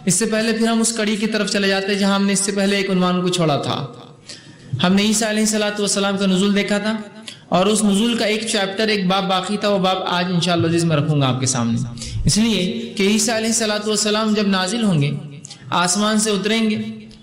اس سے پہلے پھر ہم اس کڑی کی طرف چلے جاتے ہیں جہاں ہم نے اس سے پہلے ایک عنوان کو چھوڑا تھا. ہم نے عیسیٰ علیہ السلام کا نزول دیکھا تھا اور اس نزول کا ایک چیپٹر ایک باب باقی تھا. وہ باب آج انشاءاللہ عزیز میں رکھوں گا آپ کے سامنے، اس لیے کہ عیسیٰ علیہ السلام جب نازل ہوں گے، آسمان سے اتریں گے،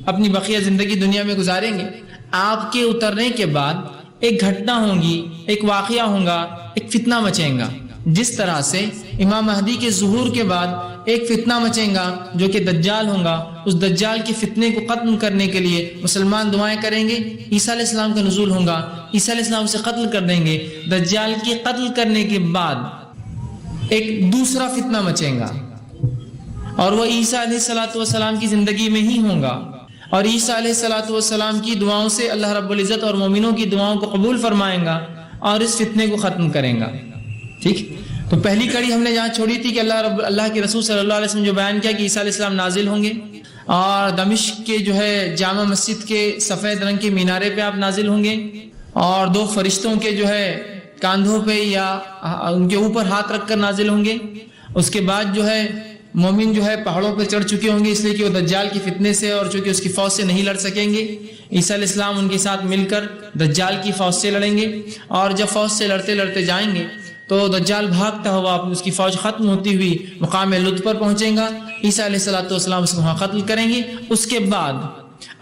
اپنی بقیہ زندگی دنیا میں گزاریں گے. آپ کے اترنے کے بعد ایک گھٹنا ہوگی، ایک واقعہ ہوگا، ایک فتنہ مچیں گا. جس طرح سے امام مہدی کے ظہور کے بعد ایک فتنہ مچیں گا جو کہ دجال ہوگا، اس دجال کے فتنے کو ختم کرنے کے لیے مسلمان دعائیں کریں گے. عیسیٰ علیہ السلام کا نزول ہوگا، عیسیٰ علیہ السلام سے قتل کر دیں گے. دجال کی قتل کرنے کے بعد ایک دوسرا فتنہ مچیں گا اور وہ عیسیٰ علیہ السلام کی زندگی میں ہی ہوگا. اور عیسیٰ علیہ السلام کی دعاؤں سے اللہ رب العزت اور مومنوں کی دعاؤں کو قبول فرمائیں گا اور اس فتنے کو ختم کریں گا. ٹھیک، تو پہلی کڑی ہم نے جہاں چھوڑی تھی کہ اللہ کے رسول صلی اللہ علیہ وسلم جو بیان کیا کہ عیسیٰ علیہ السلام نازل ہوں گے اور دمشق کے جو ہے جامع مسجد کے سفید رنگ کے مینارے پہ آپ نازل ہوں گے اور دو فرشتوں کے جو ہے کاندھوں پہ یا ان کے اوپر ہاتھ رکھ کر نازل ہوں گے. اس کے بعد جو ہے مومن جو ہے پہاڑوں پہ چڑھ چکے ہوں گے اس لیے کہ وہ دجال کی فتنے سے اور چونکہ اس کی فوج سے نہیں لڑ سکیں گے. عیسیٰ علیہ السلام ان کے ساتھ مل کر دجال کی فوج سے لڑیں گے اور جب فوج سے لڑتے لڑتے جائیں گے تو دجال بھاگتا ہوا اس کی فوج ختم ہوتی ہوئی مقام لطف پر پہنچے گا. عیسیٰ علیہ السلام اس کو وہاں قتل کریں گے. اس کے بعد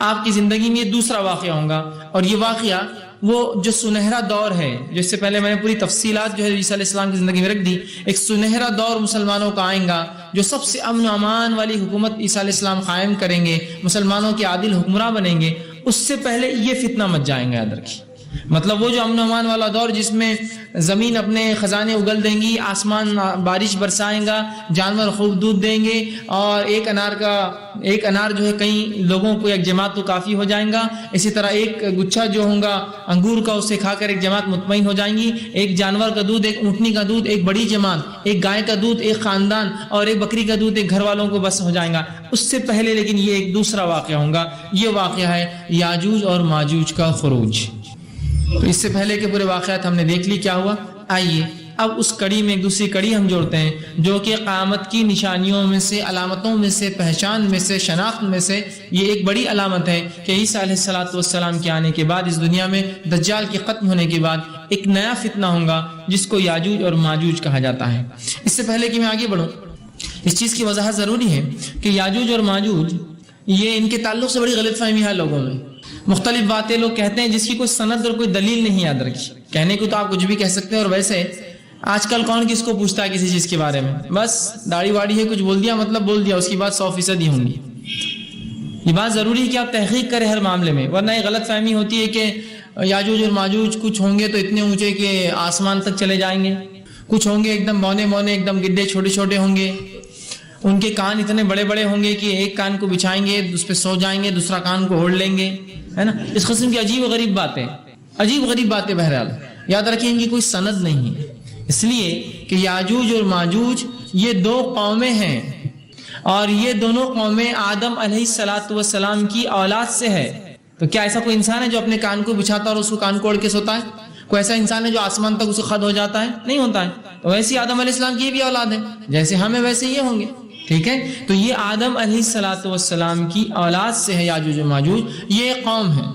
آپ کی زندگی میں دوسرا واقعہ ہوگا اور یہ واقعہ وہ جو سنہرا دور ہے، جس سے پہلے میں نے پوری تفصیلات جو ہے عیسیٰ علیہ السلام کی زندگی میں رکھ دی. ایک سنہرا دور مسلمانوں کا آئیں گا جو سب سے امن و امان والی حکومت عیسیٰ علیہ السلام قائم کریں گے، مسلمانوں کے عادل حکمراں بنیں گے. اس سے پہلے یہ فتنہ مچ جائیں گے. یاد رکھیے، مطلب وہ جو امن و امان والا دور جس میں زمین اپنے خزانے اگل دیں گی، آسمان بارش برسائیں گا، جانور خوب دودھ دیں گے اور ایک انار جو ہے کئی لوگوں کو ایک جماعت تو کافی ہو جائیں گا. اسی طرح ایک گچھا جو ہوگا انگور کا اسے کھا کر ایک جماعت مطمئن ہو جائیں گی. ایک جانور کا دودھ، ایک اونٹنی کا دودھ ایک بڑی جماعت، ایک گائے کا دودھ ایک خاندان اور ایک بکری کا دودھ ایک گھر والوں کو بس ہو جائیں گا. اس سے پہلے لیکن یہ ایک دوسرا واقعہ ہوگا. یہ واقعہ ہے یاجوج اور ماجوج کا خروج. تو اس سے پہلے کے پورے واقعات ہم نے دیکھ لی کیا ہوا. آئیے اب اس کڑی میں ایک دوسری کڑی ہم جوڑتے ہیں جو کہ قیامت کی نشانیوں میں سے، علامتوں میں سے، پہچان میں سے، شناخت میں سے یہ ایک بڑی علامت ہے کہ عیسیٰ علیہ السلام کے آنے کے بعد اس دنیا میں دجال کے ختم ہونے کے بعد ایک نیا فتنہ ہوگا جس کو یاجوج اور ماجوج کہا جاتا ہے. اس سے پہلے کہ میں آگے بڑھوں اس چیز کی وضاحت ضروری ہے کہ یاجوج اور ماجوج یہ ان کے تعلق سے بڑی غلط فہمی ہے لوگوں میں. مختلف باتیں لوگ کہتے ہیں جس کی کوئی سند اور کوئی دلیل نہیں. یاد رکھیے، کہنے کو تو آپ کچھ بھی کہہ سکتے ہیں اور ویسے آج کل کون کس کو پوچھتا ہے کسی چیز کے بارے میں، بس داڑھی واڑی ہے کچھ بول دیا مطلب بول دیا، اس کی بات 100% ہی ہوں گی. یہ بات ضروری ہے کہ آپ تحقیق کریں ہر معاملے میں، ورنہ یہ غلط فہمی ہوتی ہے کہ یاجوج اور ماجوج کچھ ہوں گے تو اتنے اونچے کہ آسمان تک چلے جائیں گے، کچھ ہوں گے ایک دم بونے بونے ایک دم گڈھے چھوٹے چھوٹے ہوں گے، ان کے کان اتنے بڑے بڑے ہوں گے کہ ایک کان کو بچھائیں گے اس پہ سو جائیں گے، دوسرا کان کو اوڑھ لیں گے، ہے نا. اس قسم کی عجیب و غریب باتیں بہرحال یاد رکھیں ان کی کوئی سند نہیں ہے. اس لیے کہ یاجوج اور ماجوج یہ دو قومیں ہیں اور یہ دونوں قومیں آدم علیہ السلام کی اولاد سے ہے. تو کیا ایسا کوئی انسان ہے جو اپنے کان کو بچھاتا ہے اور اس کو کان کو اوڑھ کے سوتا ہے؟ کوئی ایسا انسان ہے جو آسمان تک اسے خد ہو جاتا ہے؟ نہیں ہوتا ہے. تو ویسے آدم علیہ السلام کی بھی اولاد ہے، جیسے ہمیں ویسے یہ ہوں گے. ٹھیک ہے، تو یہ آدم علیہ السلام کی اولاد سے ہے یاجوج و ماجوج. یہ قوم ہے،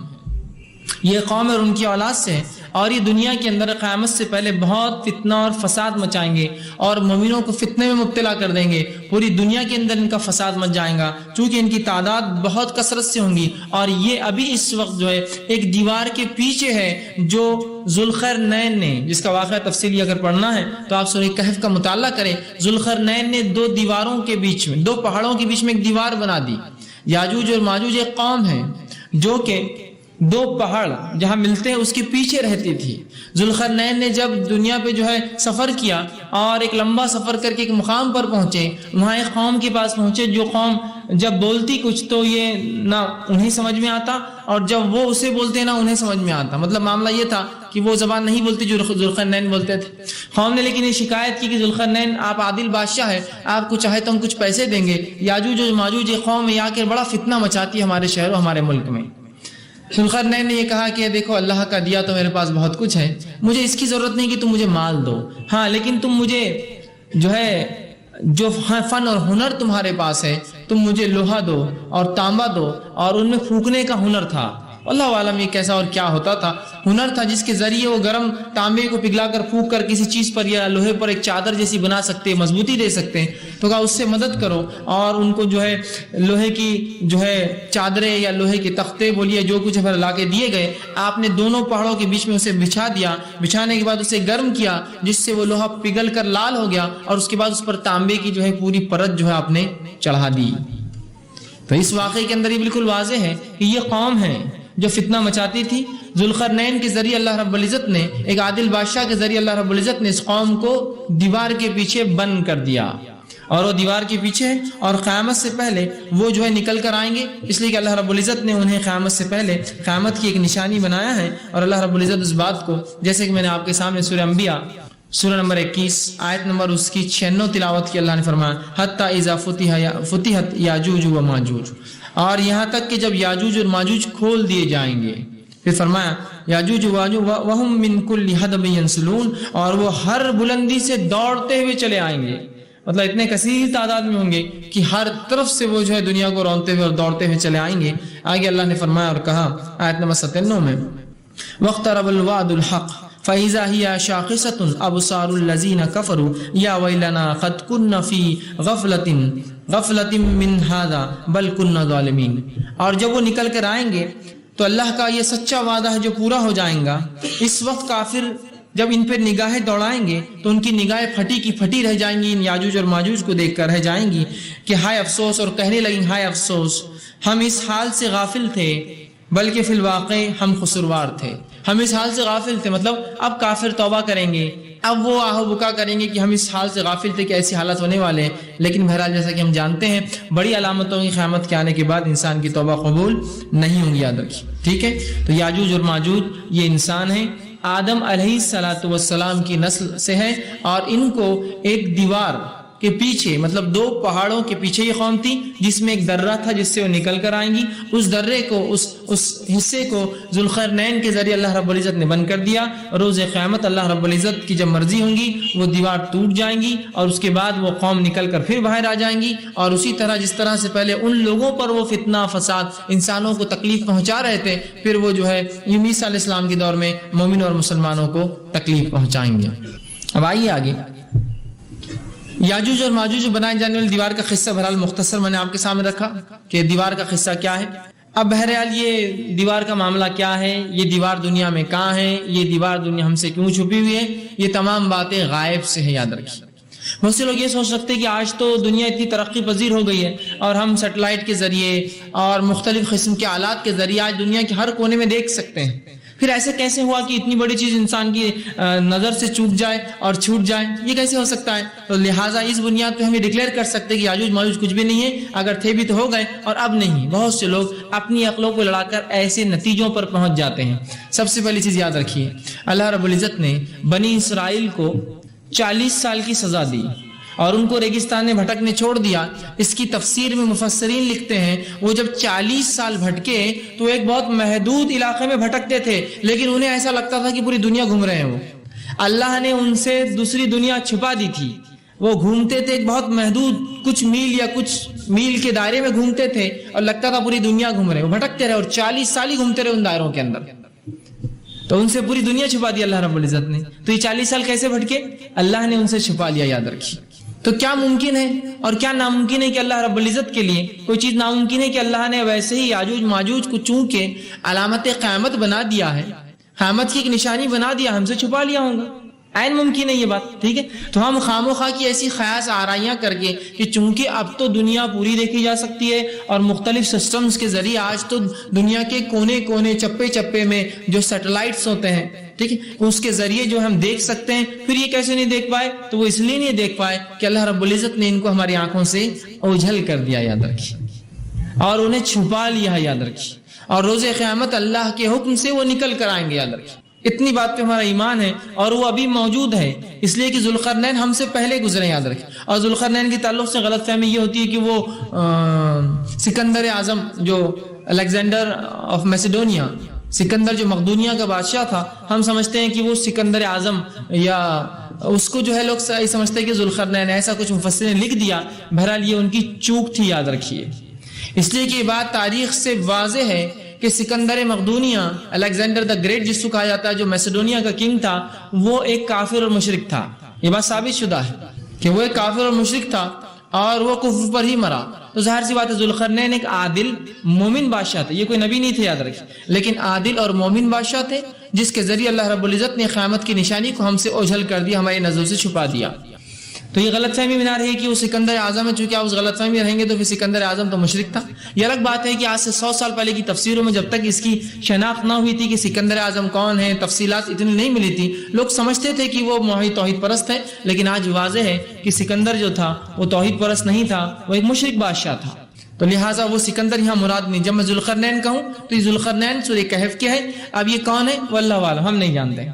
یہ قوم اور ان کی اولاد سے ہے اور یہ دنیا کے اندر قیامت سے پہلے بہت فتنہ اور فساد مچائیں گے اور مومنوں کو فتنے میں مبتلا کر دیں گے. پوری دنیا کے اندر ان کا فساد مچ جائے گا چونکہ ان کی تعداد بہت کثرت سے ہوں گی. اور یہ ابھی اس وقت جو ہے ایک دیوار کے پیچھے ہے جو ذوالقرنین نے، جس کا واقعہ تفصیلی اگر پڑھنا ہے تو آپ سورہ کہف کا مطالعہ کریں. ذوالقرنین نے دو دیواروں کے بیچ میں، دو پہاڑوں کے بیچ میں ایک دیوار بنا دی. یاجوج اور ماجوج ایک قوم ہے جو کہ دو پہاڑ جہاں ملتے ہیں اس کے پیچھے رہتی تھی. ذوالقرنین نے جب دنیا پہ جو ہے سفر کیا اور ایک لمبا سفر کر کے ایک مقام پر پہنچے، وہاں ایک قوم کے پاس پہنچے جو قوم جب بولتی کچھ تو یہ نہ انہیں سمجھ میں آتا اور جب وہ اسے بولتے نہ انہیں سمجھ میں آتا. مطلب معاملہ یہ تھا کہ وہ زبان نہیں بولتی جو ذوالقرنین بولتے تھے. قوم نے لیکن یہ شکایت کی کہ ذوالقرنین آپ عادل بادشاہ ہے، آپ کو چاہے تو ہم کچھ پیسے دیں گے. یاجوج اور ماجوج یہ قوم یہ آ کے بڑا فتنہ مچاتی ہے ہمارے شہر و ہمارے ملک میں. ذوالقرنین نے یہ کہا کہ دیکھو اللہ کا دیا تو میرے پاس بہت کچھ ہے، مجھے اس کی ضرورت نہیں کہ تم مجھے مال دو، ہاں لیکن تم مجھے جو ہے جو فن اور ہنر تمہارے پاس ہے تم مجھے لوہا دو اور تانبا دو، اور ان میں پھونکنے کا ہنر تھا۔ اللہ عالم یہ کیسا اور کیا ہوتا تھا، ہنر تھا جس کے ذریعے وہ گرم تانبے کو پگھلا کر پھونک کر کسی چیز پر یا لوہے پر ایک چادر جیسی بنا سکتے، مضبوطی دے سکتے ہیں۔ تو کہا اس سے مدد کرو، اور ان کو جو ہے لوہے کی جو ہے چادریں یا لوہے کے تختے بولیے جو کچھ پھر لا کے دیے گئے۔ آپ نے دونوں پہاڑوں کے بیچ میں اسے بچھا دیا، بچھانے کے بعد اسے گرم کیا جس سے وہ لوہا پگھل کر لال ہو گیا، اور اس کے بعد اس پر تانبے کی جو ہے پوری پرت جو ہے آپ نے چڑھا دی۔ تو اس واقعے کے اندر یہ بالکل واضح ہے کہ یہ قوم ہے جو فتنہ مچاتی تھی۔ ذوالقرنین کے ذریعے اللہ رب العزت نے، ایک عادل بادشاہ کے ذریعے اللہ رب العزت نے اس قوم کو دیوار کے پیچھے بند کر دیا، اور وہ دیوار کے پیچھے ہے، اور قیامت سے پہلے وہ جو ہے نکل کر آئیں گے، اس لیے کہ اللہ رب العزت نے انہیں قیامت سے پہلے قیامت کی ایک نشانی بنایا ہے۔ اور اللہ رب العزت اس بات کو، جیسے کہ میں نے آپ کے سامنے سورہ انبیاء سورہ نمبر 21 آیت نمبر اس کی 96 تلاوت کی، اللہ نے فرمایا حتی اذا فتحت یاجوج و ماجوج، اور یہاں تک کہ جب یاجوج اور ماجوج کھول دیے جائیں گے۔ پھر فرمایا یاجوج و ماجوج وہم من کل حدب ینسلون، اور وہ ہر بلندی سے دوڑتے ہوئے چلے آئیں گے، مطلب اتنے کثیر تعداد میں ہوں گے کہ ہر طرف سے وہ جو ہے دنیا کو رونتے ہوئے اور دوڑتے ہوئے چلے آئیں گے۔ آگے اللہ نے فرمایا اور کہا آیت نمبر 97 میں وَاقْتَرَبَ الْوَعْدُ الْحَقُّ فَإِذَا هِيَ شَاخِصَةٌ أَبْصَارُ الَّذِينَ كَفَرُوا يَا وَيْلَنَا قَدْ كُنَّا فِي غَفْلَةٍ مِّنْ هَذَا بَلْ كُنَّا ظَالِمِينَ، اور جب وہ نکل کر آئیں گے تو اللہ کا یہ سچا وعدہ ہے جو پورا ہو جائیں گا۔ اس وقت کافر جب ان پہ نگاہیں دوڑائیں گے تو ان کی نگاہیں پھٹی کی پھٹی رہ جائیں گی، ان یاجوج اور ماجوج کو دیکھ کر رہ جائیں گی کہ ہائے افسوس، اور کہنے لگیں ہائے افسوس، ہم اس حال سے غافل تھے، بلکہ فی الواقع ہم قصوروار تھے۔ ہم اس حال سے غافل تھے، مطلب اب کافر توبہ کریں گے، اب وہ آہ و بکا کریں گے کہ ہم اس حال سے غافل تھے کہ ایسی حالت ہونے والے ہیں۔ لیکن بہرحال جیسا کہ ہم جانتے ہیں بڑی علامتوں کی قیامت کے آنے کے بعد انسان کی توبہ قبول نہیں ہوں گی، یاد رکھیے، ٹھیک ہے۔ تو یاجوج اور ماجوج یہ انسان ہیں، آدم علیہ السلام کی نسل سے ہے، اور ان کو ایک دیوار کے پیچھے، مطلب دو پہاڑوں کے پیچھے یہ قوم تھی جس میں ایک درہ تھا جس سے وہ نکل کر آئیں گی۔ اس درے کو، اس حصے کو ذوالقرنین کے ذریعے اللہ رب العزت نے بند کر دیا۔ روز قیامت اللہ رب العزت کی جب مرضی ہوں گی وہ دیوار ٹوٹ جائیں گی، اور اس کے بعد وہ قوم نکل کر پھر باہر آ جائیں گی، اور اسی طرح جس طرح سے پہلے ان لوگوں پر وہ فتنہ فساد انسانوں کو تکلیف پہنچا رہے تھے، پھر وہ جو ہے عیسیٰ علیہ السلام کے دور میں مومنوں اور مسلمانوں کو تکلیف پہنچائیں گے۔ اب آئیے آگے، یاجوج اور ماجوج بنائے جانے والی دیوار کا قصہ بہرحال مختصر میں نے آپ کے سامنے رکھا کہ دیوار کا قصہ کیا ہے۔ اب بہرحال یہ دیوار کا معاملہ کیا ہے، یہ دیوار دنیا میں کہاں ہے، یہ دیوار دنیا ہم سے کیوں چھپی ہوئی ہے، یہ تمام باتیں غائب سے ہے، یاد رکھیے۔ بہت سے لوگ یہ سوچ سکتے ہیں کہ آج تو دنیا اتنی ترقی پذیر ہو گئی ہے، اور ہم سیٹلائٹ کے ذریعے اور مختلف قسم کے آلات کے ذریعے آج دنیا کے ہر کونے میں دیکھ سکتے ہیں۔ پھر ایسے کیسے ہوا کہ اتنی بڑی چیز انسان کی نظر سے چوک جائے اور چھوٹ جائے، یہ کیسے ہو سکتا ہے؟ تو لہٰذا اس بنیاد پہ ہم یہ ڈکلیئر کر سکتے کہ یاجوج ماجوج کچھ بھی نہیں ہے، اگر تھے بھی تو ہو گئے اور اب نہیں۔ بہت سے لوگ اپنی عقلوں کو لڑا کر ایسے نتیجوں پر پہنچ جاتے ہیں۔ سب سے پہلی چیز یاد رکھیے، اللہ رب العزت نے بنی اسرائیل کو 40 سال کی سزا دی اور ان کو ریگستان میں بھٹکنے چھوڑ دیا۔ اس کی تفسیر میں مفسرین لکھتے ہیں وہ جب 40 سال بھٹکے تو ایک بہت محدود علاقے میں بھٹکتے تھے، لیکن انہیں ایسا لگتا تھا کہ پوری دنیا گھوم رہے ہیں۔ وہ اللہ نے ان سے دوسری دنیا چھپا دی تھی، وہ گھومتے تھے ایک بہت محدود کچھ میل یا کچھ میل کے دائرے میں گھومتے تھے، اور لگتا تھا پوری دنیا گھوم رہے ہیں۔ وہ بھٹکتے رہے اور 40 سال ہی گھومتے رہے ان دائروں کے اندر، تو ان سے پوری دنیا چھپا دی اللہ رب العزت نے۔ تو یہ 40 سال کیسے بھٹکے؟ اللہ نے ان سے چھپا لیا، یاد رکھیے۔ تو کیا ممکن ہے اور کیا ناممکن ہے کہ اللہ رب العزت کے لیے کوئی چیز ناممکن ہے کہ اللہ نے ویسے ہی یاجوج ماجوج کو چونکہ علامت قیامت بنا دیا ہے، قیامت کی ایک نشانی بنا دیا، ہم سے چھپا لیا ہوگا؟ عین ممکن ہے یہ بات، ٹھیک ہے۔ تو ہم خام و خواہ کی ایسی خیاس آرائیاں کر کے کہ چونکہ اب تو دنیا پوری دیکھی جا سکتی ہے اور مختلف سسٹمز کے ذریعے آج تو دنیا کے کونے کونے چپے چپے میں جو سیٹلائٹس ہوتے ہیں، ٹھیک ہے، اس کے ذریعے جو ہم دیکھ سکتے ہیں، پھر یہ کیسے نہیں دیکھ پائے؟ تو وہ اس لیے نہیں دیکھ پائے کہ اللہ رب العزت نے ان کو ہماری آنکھوں سے اوجھل کر دیا، یاد رکھیے، اور انہیں چھپا لیا ہے، یاد رکھیے۔ اور روز قیامت اللہ کے حکم سے وہ نکل کر آئیں گے، یاد رکھیے۔ اتنی بات پہ ہمارا ایمان ہے، اور وہ ابھی موجود ہے، اس لیے کہ ذوالقرنین ہم سے پہلے گزرے، یاد رکھیں۔ اور ذوالقرنین کے تعلق سے غلط فہمی یہ ہوتی ہے کہ وہ سکندر اعظم جو الیگزینڈر آف میسیڈونیا، سکندر جو مقدونیہ کا بادشاہ تھا، ہم سمجھتے ہیں کہ وہ سکندر اعظم یا اس کو جو ہے لوگ سمجھتے ہیں کہ ذوالقرنین، ایسا کچھ مفسرین نے لکھ دیا، بہرحال یہ ان کی چوک تھی، یاد رکھیے، اس لیے کہ یہ بات تاریخ سے واضح ہے کہ سکندر مقدونیہ، الیگزینڈر دا گریٹ جس کو کہا جاتا ہے، جو میسیڈونیا کا کنگ تھا، وہ ایک کافر اور مشرک تھا. یہ بات ثابت شدہ ہے کہ وہ ایک کافر اور مشرک تھا اور وہ کفر پر ہی مرا. تو ظاہر سی بات ہے ذوالقرنین ایک عادل مومن بادشاہ تھے، یہ کوئی نبی نہیں تھے، یاد رکھیں، لیکن عادل اور مومن بادشاہ تھے جس کے ذریعے اللہ رب العزت نے قیامت کی نشانی کو ہم سے اوجھل کر دیا، ہماری نظروں سے چھپا دیا. تو یہ غلط فہمی بنا رہی ہے کہ وہ سکندر اعظم ہے، چونکہ آپ اس غلط فہمی رہیں گے تو پھر سکندر اعظم تو مشرک تھا. یہ الگ بات ہے کہ آج سے 100 سال پہلے کی تفسیروں میں جب تک اس کی شناخت نہ ہوئی تھی کہ سکندر اعظم کون ہے، تفصیلات اتنی نہیں ملی تھی، لوگ سمجھتے تھے کہ وہ موحد توحید پرست ہے. لیکن آج واضح ہے کہ سکندر جو تھا وہ توحید پرست نہیں تھا، وہ ایک مشرک بادشاہ تھا. تو لہٰذا وہ سکندر یہاں مراد نہیں. جب میں ذوالقرنین کہوں تو یہ ذوالقرنین سورہ کہف کیا ہے، اب یہ کون ہے واللہ عالم، ہم نہیں جانتے،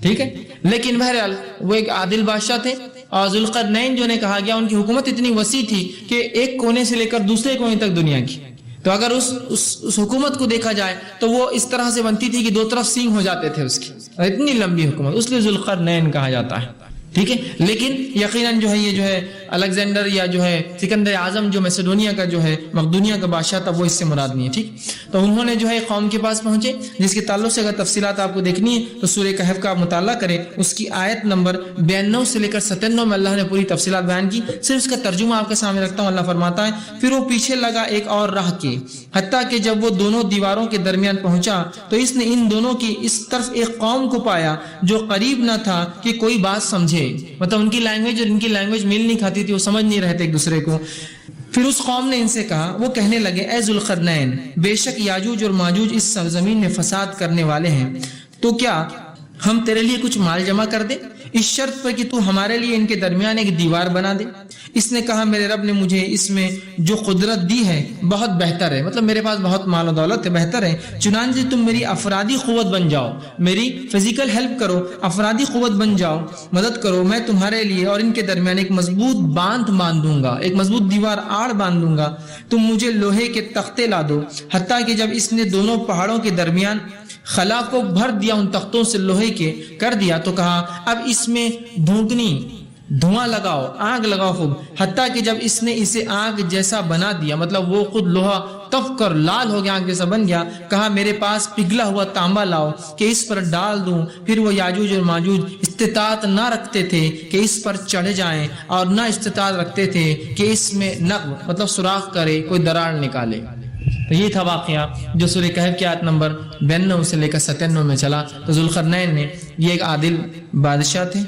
ٹھیک ہے. لیکن بہرحال وہ ایک عادل بادشاہ تھے. اور ذوالقرنین جو نے کہا گیا، ان کی حکومت اتنی وسیع تھی کہ ایک کونے سے لے کر دوسرے کونے تک دنیا کی. تو اگر اس حکومت کو دیکھا جائے تو وہ اس طرح سے بنتی تھی کہ 2 طرف سینگ ہو جاتے تھے اس کی، اتنی لمبی حکومت، اس لیے ذوالقرنین کہا جاتا ہے، ٹھیک ہے. لیکن یقیناً جو ہے یہ جو ہے الیگزینڈر یا جو ہے سکندر اعظم جو میسیڈونیا کا جو ہے مقدونیہ کا بادشاہ تھا، وہ اس سے مراد نہیں ہے، ٹھیک. تو انہوں نے جو ہے قوم کے پاس پہنچے جس کے تعلق سے اگر تفصیلات آپ کو دیکھنی ہے تو سورہ کہف کا آپ مطالعہ کریں، اس کی آیت نمبر 92 سے لے کر 97 میں اللہ نے پوری تفصیلات بیان کی. صرف اس کا ترجمہ آپ کے سامنے رکھتا ہوں. اللہ فرماتا ہے پھر وہ پیچھے لگا ایک اور راہ کے، حتیٰ کہ جب وہ دونوں دیواروں کے درمیان پہنچا تو اس نے ان دونوں کی اس طرف ایک قوم کو پایا جو قریب نہ تھا کہ کوئی بات سمجھے. مطلب ان کی لینگویج اور ان کی لینگویج میل نہیں کھاتی تھی، وہ سمجھ نہیں رہے تھے ایک دوسرے کو. پھر اس قوم نے ان سے کہا، وہ کہنے لگے اے ذوالقرنین، بے شک یاجوج اور ماجوج اس سرزمین میں فساد کرنے والے ہیں، تو کیا ہم تیرے لیے کچھ مال جمع کر دیں اس شرط پر کہ تو ہمارے لیے ان کے درمیان ایک دیوار بنا دے. اس نے کہا میرے رب نے مجھے اس میں جو قدرت دی ہے بہت بہتر ہے، مطلب میرے پاس بہت مال و دولت ہے، بہتر ہے، چنانچہ تم میری افرادی قوت بن جاؤ، میری فزیکل ہیلپ کرو، افرادی قوت بن جاؤ، مدد کرو، میں تمہارے لیے اور ان کے درمیان ایک مضبوط باندھوں گا، ایک مضبوط دیوار آڑ باندھوں گا. تم مجھے لوہے کے تختے لا دو. حتیٰ کہ جب اس نے دونوں پہاڑوں کے درمیان خلا کو بھر دیا، ان تختوں سے لوہے کے کر دیا، تو کہا اب اس میں دھواں لگاؤ، آگ لگاؤ خوب. حتیٰ کہ جب اس نے اسے آگ جیسا بنا دیا، مطلب وہ خود لوہا تف کر لال ہو گیا، آگ جیسا بن گیا، کہا میرے پاس پگھلا ہوا تانبا لاؤ کہ اس پر ڈال دوں. پھر وہ یاجوج اور ماجوج استطاعت نہ رکھتے تھے کہ اس پر چڑھ جائیں، اور نہ استطاعت رکھتے تھے کہ اس میں نقب مطلب سوراخ کرے، کوئی دراڑ نکالے. تو یہ تھا واقعہ جو سورہ کہف کی آیت نمبر 92 سے لے کر 97 میں چلا. تو ذوالقرنین نے یہ ایک عادل بادشاہ تھے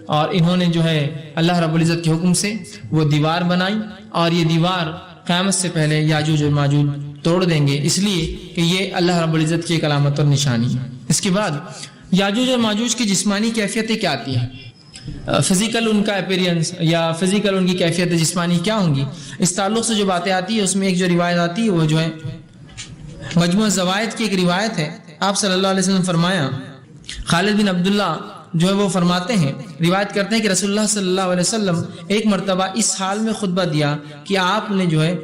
اور انہوں نے جو ہے اللہ رب العزت کے حکم سے وہ دیوار بنائی، اور یہ دیوار قیامت سے پہلے یاجوج اور ماجوج توڑ دیں گے، اس لیے کہ یہ اللہ رب العزت کی ایک علامت اور نشانی ہے. اس کے بعد یاجوج اور ماجوج کی جسمانی کیفیتیں کیا آتی ہیں، فزیکل ان کا اپیرینس یا فزیکل ان کی کیفیت جسمانی کیا ہوں گی، اس تعلق سے جو باتیں آتی ہے اس میں ایک جو روایت آتی ہے وہ جو ہے مجموعہ زوائد کی ایک روایت ہے. آپ صلی اللہ علیہ وسلم فرمایا، خالد بن عبداللہ جو ہے وہ فرماتے ہیں، روایت کرتے ہیں کہ رسول اللہ صلی اللہ علیہ وسلم ایک مرتبہ اس حال میں خطبہ دیا کہ آپ نے جو ہے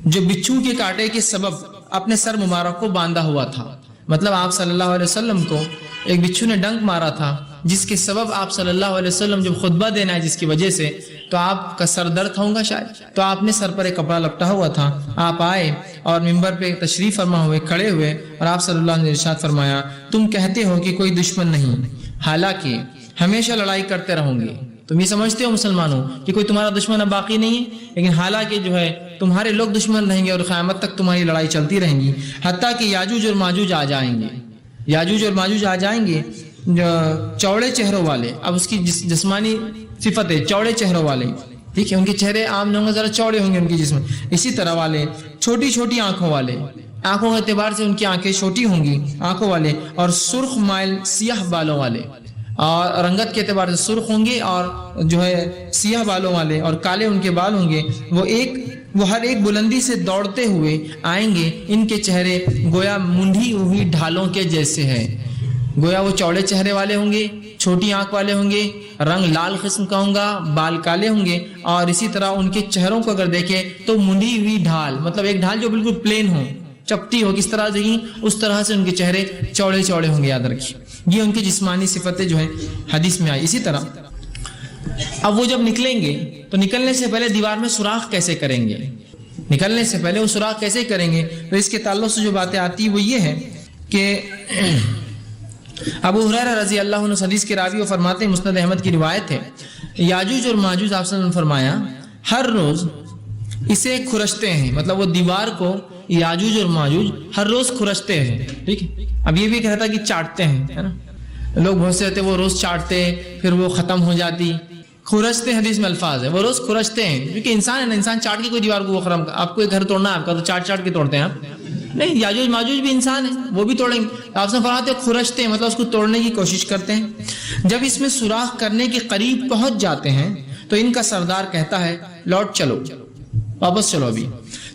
جو بچھو کے کاٹے کے سبب اپنے سر مبارک کو باندھا ہوا تھا. مطلب آپ صلی اللہ علیہ وسلم کو ایک بچھو نے ڈنک مارا تھا، جس کے سبب آپ صلی اللہ علیہ وسلم جب خطبہ دینا ہے جس کی وجہ سے، تو آپ کا سر درد ہوگا شاید، تو آپ نے سر پر ایک کپڑا لپٹا ہوا تھا. آپ آئے اور ممبر پہ تشریف فرما ہوئے کھڑے ہوئے، اور آپ صلی اللہ علیہ وسلم نے ارشاد فرمایا تم کہتے ہو کہ کوئی دشمن نہیں، حالانکہ ہمیشہ لڑائی کرتے رہوں گے. تم یہ سمجھتے ہو مسلمانوں کہ کوئی تمہارا دشمن اب باقی نہیں ہے، لیکن حالانکہ جو ہے تمہارے لوگ دشمن رہیں گے اور قیامت تک تمہاری لڑائی چلتی رہیں گی، حتیٰ کہ یاجوج اور ماجوج آ جائیں گے. یاجوج اور ماجوج آ جائیں گے چوڑے چہروں والے. اب اس کی جسمانی صفت ہے چوڑے چہروں والے، ٹھیک ہے، ان کے چہرے عام نہیں ہوں گے، ذرا چوڑے ہوں گے ان کی جسم. اسی طرح والے چھوٹی چھوٹی آنکھوں والے، آنکھوں کے اعتبار سے ان کی آنکھیں چھوٹی ہوں گی آنکھوں والے، اور سرخ مائل سیاہ بالوں والے، اور رنگت کے اعتبار سے سرخ ہوں گے اور جو ہے سیاہ بالوں والے اور کالے ان کے بال ہوں گے. وہ ہر ایک بلندی سے دوڑتے ہوئے آئیں گے. ان کے چہرے گویا منڈھی ہوئی ڈھالوں کے جیسے ہیں، گویا وہ چوڑے چہرے والے ہوں گے، چھوٹی آنکھ والے ہوں گے، رنگ لال قسم کا ہوں گا، بال کالے ہوں گے، اور اسی طرح ان کے چہروں کو اگر دیکھیں تو منڈھی ہوئی ڈھال، مطلب ایک ڈھال جو بالکل پلین ہو، چپٹی ہو، کس طرح سے اس طرح سے ان کے چہرے چوڑے چوڑے ہوں گے. یاد رکھیے یہ ان کی جسمانی صفتیں جو ہیں حدیث میں آئی. اسی طرح اب وہ جب نکلیں گے تو نکلنے سے پہلے دیوار میں سوراخ کیسے کریں گے، نکلنے سے پہلے وہ سوراخ کیسے کریں گے؟ تو اس کے تعلق سے جو باتیں آتی ہیں وہ یہ ہے کہ ابو ہریرہ رضی اللہ عنہ حدیث کے راوی وہ فرماتے ہیں، مسند احمد کی روایت ہے، یاجوج اور ماجوج آپ نے فرمایا ہر روز اسے کھرچتے ہیں، مطلب وہ دیوار کو یاجوج اور ماجوج ہر روز کھرچتے ہیں، ٹھیک ہے۔ اب یہ بھی کہتا کہ چاٹتے ہیں، ہے نا، لوگ بہت سے ہوتے وہ روز چاٹتے پھر وہ ختم ہو جاتی، کھرچتے حدیث میں الفاظ ہے، وہ روز کھرچتے ہیں، کیونکہ انسان ہے نا، انسان چاٹ کے کوئی دیوار کو وہ خرم، آپ کو ایک گھر توڑنا ہے آپ کا تو چاٹ چاٹ کے توڑتے ہیں آپ نہیں، یاجوج ماجوج بھی انسان ہے، وہ بھی توڑیں گے، آپ سے فرماتے ہیں کھرچتے ہیں، مطلب اس کو توڑنے کی کوشش کرتے ہیں۔ جب اس میں سوراخ کرنے کے قریب پہنچ جاتے ہیں تو ان کا سردار کہتا ہے لوٹ چلو، واپس چلو، ابھی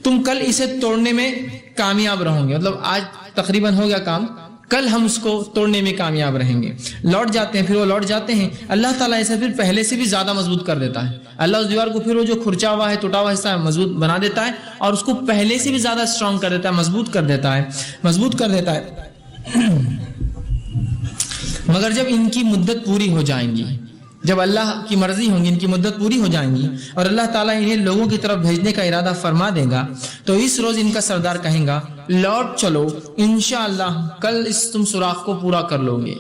تم کل اسے توڑنے میں کامیاب رہو گے، مطلب آج تقریباً ہو گیا کام، کل ہم اس کو توڑنے میں کامیاب رہیں گے۔ لوٹ جاتے ہیں، پھر وہ لوٹ جاتے ہیں، اللہ تعالیٰ اسے پھر پہلے سے بھی زیادہ مضبوط کر دیتا ہے، اللہ اس دیوار کو پھر وہ جو کھرچا ہوا ہے ٹوٹا ہوا حصہ ہے مضبوط بنا دیتا ہے اور اس کو پہلے سے بھی زیادہ اسٹرانگ کر دیتا ہے، مضبوط کر دیتا ہے۔ مگر جب ان کی مدت پوری ہو جائیں گی، جب اللہ کی مرضی ہوں گی، ان کی مدت پوری ہو جائیں گی اور اللہ تعالیٰ انہیں لوگوں کی طرف بھیجنے کا ارادہ فرما دے گا تو اس روز ان کا سردار کہیں گا لوٹ چلو، انشاءاللہ کل اس تم سوراخ کو پورا کر لو گے۔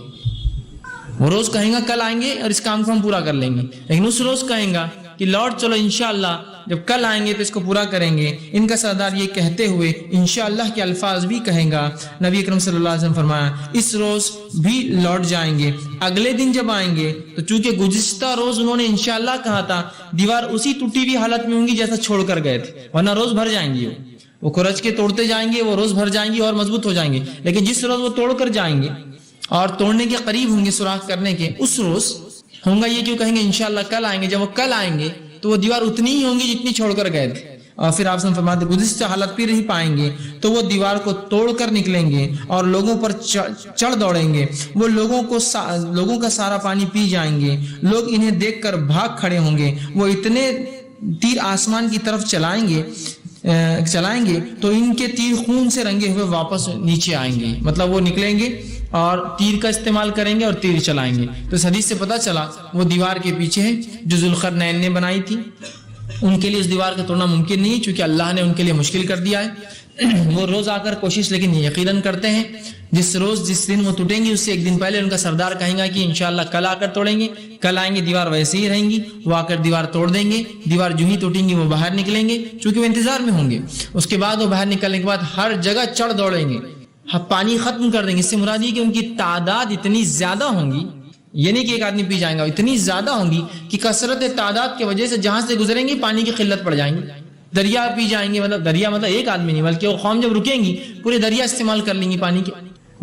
وہ روز کہیں گا کل آئیں گے اور اس کام کو ہم پورا کر لیں گے، لیکن اس روز کہیں گا کہ لوٹ چلو انشاءاللہ، جب کل آئیں گے تو اس کو پورا کریں گے۔ ان کا سردار یہ کہتے ہوئے انشاءاللہ کے الفاظ بھی کہیں گا۔ نبی اکرم صلی اللہ علیہ وسلم فرمایا اس روز بھی لوٹ جائیں گے۔ اگلے دن جب آئیں گے تو چونکہ گزشتہ روز انہوں نے انشاءاللہ کہا تھا، دیوار اسی ٹوٹی ہوئی حالت میں ہوں گی جیسا چھوڑ کر گئے تھے، ورنہ روز بھر جائیں گے، وہ کھرچ کے توڑتے جائیں گے، وہ روز بھر جائیں گے اور مضبوط ہو جائیں گے، لیکن جس روز وہ توڑ کر جائیں گے اور توڑنے کے قریب ہوں گے سوراخ کرنے کے، اس روز ہوں گا یہ کیوں کہیں گے انشاءاللہ کل آئیں گے۔ جب وہ کل آئیں گے تو وہ دیوار اتنی ہی ہوں گی جتنی چھوڑ کر گئے تھے، اور پھر آپ سے فرماتے گزشتہ حالت پہ نہیں پائیں گے تو وہ دیوار کو توڑ کر نکلیں گے اور لوگوں پر چڑھ دوڑیں گے، وہ لوگوں کا سارا پانی پی جائیں گے، لوگ انہیں دیکھ کر بھاگ کھڑے ہوں گے، وہ اتنے تیر آسمان کی طرف چلائیں گے تو ان کے تیر خون سے رنگے ہوئے واپس نیچے آئیں گے، مطلب وہ نکلیں گے اور تیر کا استعمال کریں گے اور تیر چلائیں گے۔ تو اس حدیث سے پتہ چلا وہ دیوار کے پیچھے ہے جو ذوالقرنین نے بنائی تھی، ان کے لیے اس دیوار کو توڑنا ممکن نہیں چونکہ اللہ نے ان کے لیے مشکل کر دیا ہے۔ وہ روز آ کر کوشش لیکن یقیناً کرتے ہیں، جس دن وہ ٹوٹیں گی اس سے ایک دن پہلے ان کا سردار کہیں گا کہ انشاءاللہ کل آ کر توڑیں گے، کل آئیں گے دیوار ویسے ہی رہیں گی، وہ آ کر دیوار توڑ دیں گے، دیوار جو ہی ٹوٹیں گی وہ باہر نکلیں گے چونکہ وہ انتظار میں ہوں گے، اس کے بعد وہ باہر نکلنے کے بعد ہر جگہ چڑھ دوڑیں گے، پانی ختم کر دیں گے۔ اس سے مراد یہ کہ ان کی تعداد اتنی زیادہ ہوں گی، یہ نہیں کہ ایک آدمی پی جائے گا، اتنی زیادہ ہوں گی کہ کثرت تعداد کی وجہ سے جہاں سے گزریں گے پانی کی قلت پڑ جائیں گی، دریا پی جائیں گے، مطلب دریا مطلب ایک آدمی نہیں بلکہ وہ قوم جب رکیں گی پورے دریا استعمال کر لیں گی، پانی کے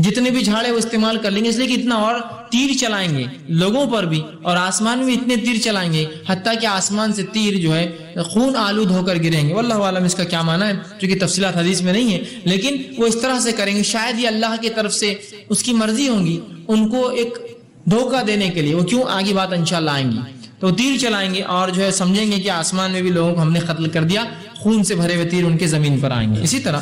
جتنے بھی جھاڑے وہ استعمال کر لیں گے، اس لیے کہ اتنا اور تیر چلائیں گے لوگوں پر بھی اور آسمان میں بھی اتنے تیر چلائیں گے حتیٰ کہ آسمان سے تیر جو ہے خون آلود ہو کر گریں گے۔ واللہ عالم اس کا کیا معنی ہے چونکہ تفصیلات حدیث میں نہیں ہے، لیکن وہ اس طرح سے کریں گے، شاید یہ اللہ کی طرف سے اس کی مرضی ہوں گی ان کو ایک دھوکہ دینے کے لیے، وہ کیوں آگے بات انشاءاللہ آئیں گی، تو تیر چلائیں گے اور جو ہے سمجھیں گے کہ آسمان میں بھی لوگوں کو ہم نے قتل کر دیا، خون سے بھرے ہوئے تیر ان کے زمین پر آئیں گے۔ اسی طرح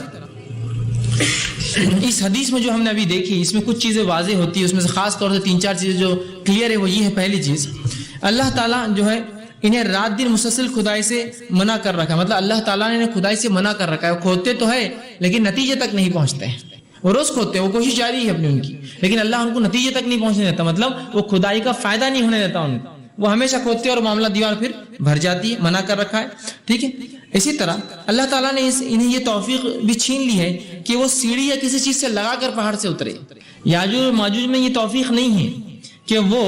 اس حدیث میں جو ہم نے ابھی دیکھی اس میں کچھ چیزیں واضح ہوتی ہیں، اس میں سے خاص طور سے 3-4 چیزیں جو کلیئر ہے وہ یہ ہے۔ پہلی چیز، اللہ تعالیٰ جو ہے انہیں رات دن مسلسل کھدائی سے منع کر رکھا ہے، مطلب اللہ تعالیٰ نے انہیں کھدائی سے منع کر رکھا ہے، وہ کھودتے تو ہے لیکن نتیجے تک نہیں پہنچتے ہیں، وہ روز کھودتے ہیں، وہ کوشش جاری ہے اپنی ان کی، لیکن اللہ ان کو نتیجے تک نہیں پہنچنے دیتا، مطلب وہ کھدائی کا فائدہ نہیں ہونے دیتا ان کو، وہ ہمیشہ کھودتے اور معاملہ دیوار پھر بھر جاتی ہے، منع کر رکھا ہے، ٹھیک ہے۔ اسی طرح اللہ تعالیٰ نے انہیں یہ توفیق بھی چھین لی ہے کہ وہ سیڑھی یا کسی چیز سے لگا کر پہاڑ سے اترے۔ یاجوج اور ماجوج میں یہ توفیق نہیں ہے کہ وہ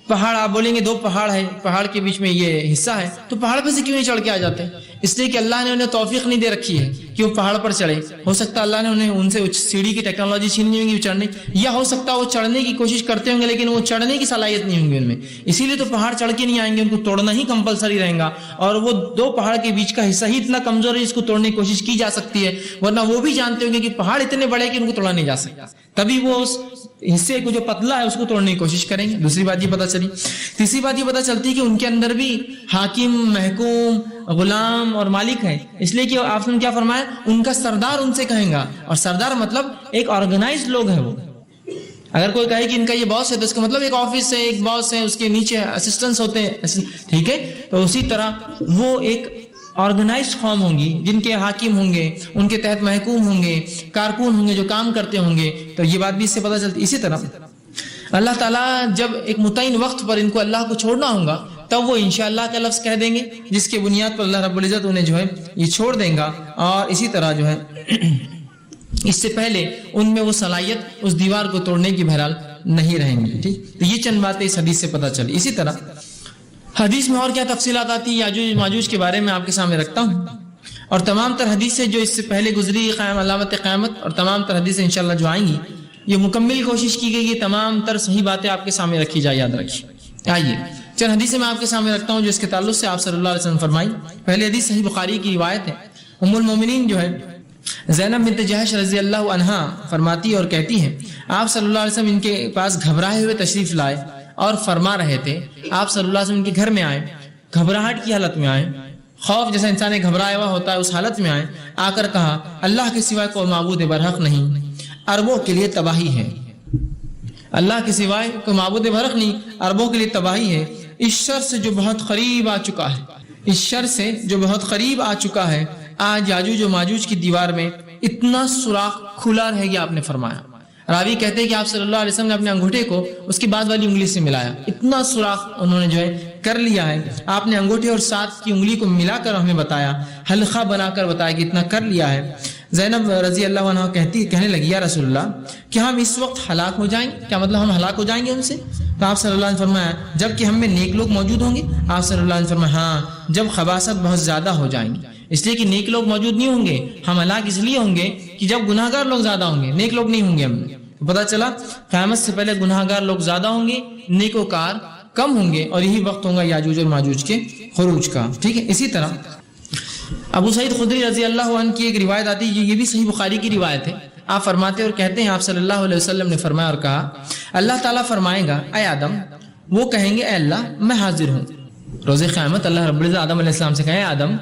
پہاڑ، آپ بولیں گے 2 پہاڑ ہے، پہاڑ کے بیچ میں یہ حصہ ہے تو پہاڑ پہ سے کیوں نہیں چڑھ کے آ جاتے؟ اس لیے کہ اللہ نے انہیں توفیق نہیں دے رکھی ہے کہ وہ پہاڑ پر چڑھے، ہو سکتا اللہ نے انہیں ان سے سیڑھی کی ٹیکنالوجی چھینی ہوگی چڑھنے، یا ہو سکتا وہ چڑھنے کی کوشش کرتے ہوں گے لیکن وہ چڑھنے کی صلاحیت نہیں ہوں گی ان میں، اسی لیے تو پہاڑ چڑھ کے نہیں آئیں گے، ان کو توڑنا ہی کمپلسری رہے گا، اور وہ 2 پہاڑ کے بیچ کا حصہ ہی اتنا کمزور ہے جس کو توڑنے کی کوشش کی جا سکتی ہے، ورنہ وہ بھی جانتے ہوں گے کہ پہاڑ اتنے بڑے کہ ان کو توڑا نہیں جا سکتا، تبھی وہ اس حصے کو جو پتلا ہے اس کو توڑنے کی کوشش کریں گے۔ دوسری بات یہ پتہ چلی۔ تیسری بات یہ پتہ چلتی ہے کہ ان کے اندر بھی حاکم، محکوم، غلام اور مالک ہے، اس لیے کہ آپ نے کیا فرمایا، ان کا سردار ان سے کہیں گا، اور سردار مطلب ایک آرگنائزڈ لوگ ہیں، وہ اگر کوئی کہے کہ ان کا یہ باس ہے تو اس کا مطلب ایک آفس ہے، ایک باس ہے، اس کے نیچے اسسٹنٹس ہوتے ہیں، ٹھیک ہے. تو اسی طرح وہ ایک آرگنائزڈ قوم ہوں گی جن کے حاکم ہوں گے، ان کے تحت محکوم ہوں گے، کارکن ہوں گے جو کام کرتے ہوں گے. تو یہ بات بھی اس سے پتہ چلتی. اسی طرح اللہ تعالیٰ جب ایک متعین وقت پر ان کو اللہ کو چھوڑنا ہوگا تب وہ انشاءاللہ کا لفظ کہہ دیں گے، جس کے بنیاد پر اللہ رب العزت انہیں جو ہے یہ چھوڑ دیں گا. اور اسی طرح جو ہے اس سے پہلے ان میں وہ صلاحیت اس دیوار کو توڑنے کی بہرحال نہیں رہیں گی. ٹھیک، تو یہ چند باتیں اس حدیث سے پتہ چلی. اسی طرح حدیث میں اور کیا تفصیلات آتی ہیں یاجوج ماجوج کے بارے میں آپ کے سامنے رکھتا ہوں. اور تمام تر حدیثیں جو اس سے پہلے گزری علامت قیامت اور تمام تر حدیثیں انشاءاللہ جو آئیں گی، یہ مکمل کوشش کی گئی کہ تمام تر صحیح باتیں آپ کے سامنے رکھی جائے، یاد رکھیے. آئیے چند حدیثیں میں آپ کے سامنے رکھتا ہوں جو اس کے تعلق سے آپ صلی اللہ علیہ وسلم فرمائی. پہلی حدیث صحیح بخاری کی روایت ہے. ام المومنین جو ہے زینب بنت جہش رضی اللہ عنہا فرماتی اور کہتی ہیں آپ صلی اللہ علیہ وسلم ان کے پاس گھبرائے ہوئے تشریف لائے اور فرما رہے تھے. آپ صلی اللہ علیہ وسلم ان کے گھر میں آئے، گھبراہٹ کی حالت میں آئے، خوف جیسا انسان گھبرایا ہوا ہوتا ہے اس حالت میں آئے. آ کر کہا اللہ کے سوائے کوئی معبود برحق نہیں، عربوں کے لیے تباہی ہے. اللہ کے سوائے کوئی معبود برحق نہیں، عربوں کے لیے تباہی ہے. اس شر سے جو بہت قریب آ چکا ہے، اس شر سے جو بہت قریب آ چکا ہے. آج یاجوج و ماجوج کی دیوار میں اتنا سوراخ کھلا رہے گا. آپ نے فرمایا، راوی کہتے ہیں کہ آپ صلی اللہ علیہ وسلم نے اپنے انگوٹھے کو اس کی بعد والی انگلی سے ملایا، اتنا سوراخ انہوں نے جو ہے کر لیا ہے. آپ نے انگوٹھے اور ساتھ کی انگلی کو ملا کر ہمیں بتایا، حلقہ بنا کر بتایا کہ اتنا کر لیا ہے. زینب رضی اللہ عنہ کہنے لگی یا رسول اللہ کیا ہم اس وقت ہلاک ہو جائیں گے؟ کیا مطلب ہم ہلاک ہو جائیں گے ان سے؟ تو آپ صلی اللہ علیہ وسلم نے فرمایا جب کہ ہم میں نیک لوگ موجود ہوں گے. آپ صلی اللہ علیہ وسلم فرمایا ہاں، جب خباثت بہت زیادہ ہو جائیں گی. اس لیے کہ نیک لوگ موجود نہیں ہوں گے، ہم ہلاک اس لیے ہوں گے کہ جب گناہ گار لوگ زیادہ ہوں گے، نیک لوگ نہیں ہوں گے. ہم پتہ چلا قیامت سے پہلے گناہ گار لوگ زیادہ ہوں گے، نیکوکار کم ہوں گے، اور یہی وقت ہوگا یاجوج اور ماجوج کے خروج کا. ٹھیک ہے. اسی طرح ابو سعید خدری رضی اللہ عنہ کی ایک روایت آتی ہے، یہ بھی صحیح بخاری کی روایت ہے. آپ فرماتے اور کہتے ہیں آپ صلی اللہ علیہ وسلم نے فرمایا اور کہا اللہ تعالیٰ فرمائے گا اے آدم، وہ کہیں گے اے اللہ میں حاضر ہوں. روز قیامت اللہ رب العزت آدم علیہ السلام سے کہیں آدم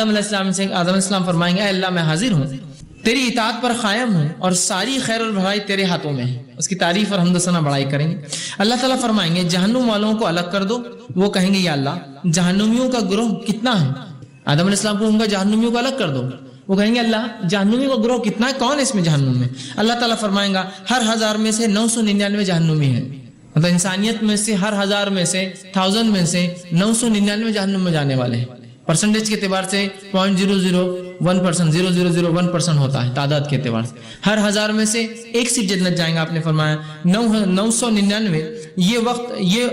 علیہ السلام فرمائیں گے اے اللہ میں حاضر ہوں، تیری اطاعت پر قائم ہوں اور ساری خیر اور بھلائی تیرے ہاتھوں میں ہے. اس کی تعریف اور حمد و ثنا بڑائی کریں گے. اللہ تعالیٰ فرمائیں گے جہنم والوں کو الگ کر دو. وہ کہیں گے یا اللہ جہنمیوں کا گروہ کتنا ہے؟ آدم علیہ السلام کو کہوں گا جہنمیوں کو الگ کر دو. وہ کہیں گے اللہ جہنمی کا گروہ کتنا ہے، کون ہے اس میں جہنم میں؟ اللہ تعالیٰ فرمائیں گا ہر 1000 میں سے 999 جہنمی ہے. مطلب انسانیت میں سے ہر 1000 میں سے 1000 میں سے 999 جہنم میں جانے والے ہیں. پرسنٹیج کے اعتبار سے 0.001%، 0.001% ہوتا ہے تعداد کے اعتبار سے. ہر 1000 میں سے ایک صرف جنت جائیں گا. آپ نے فرمایا 999. یہ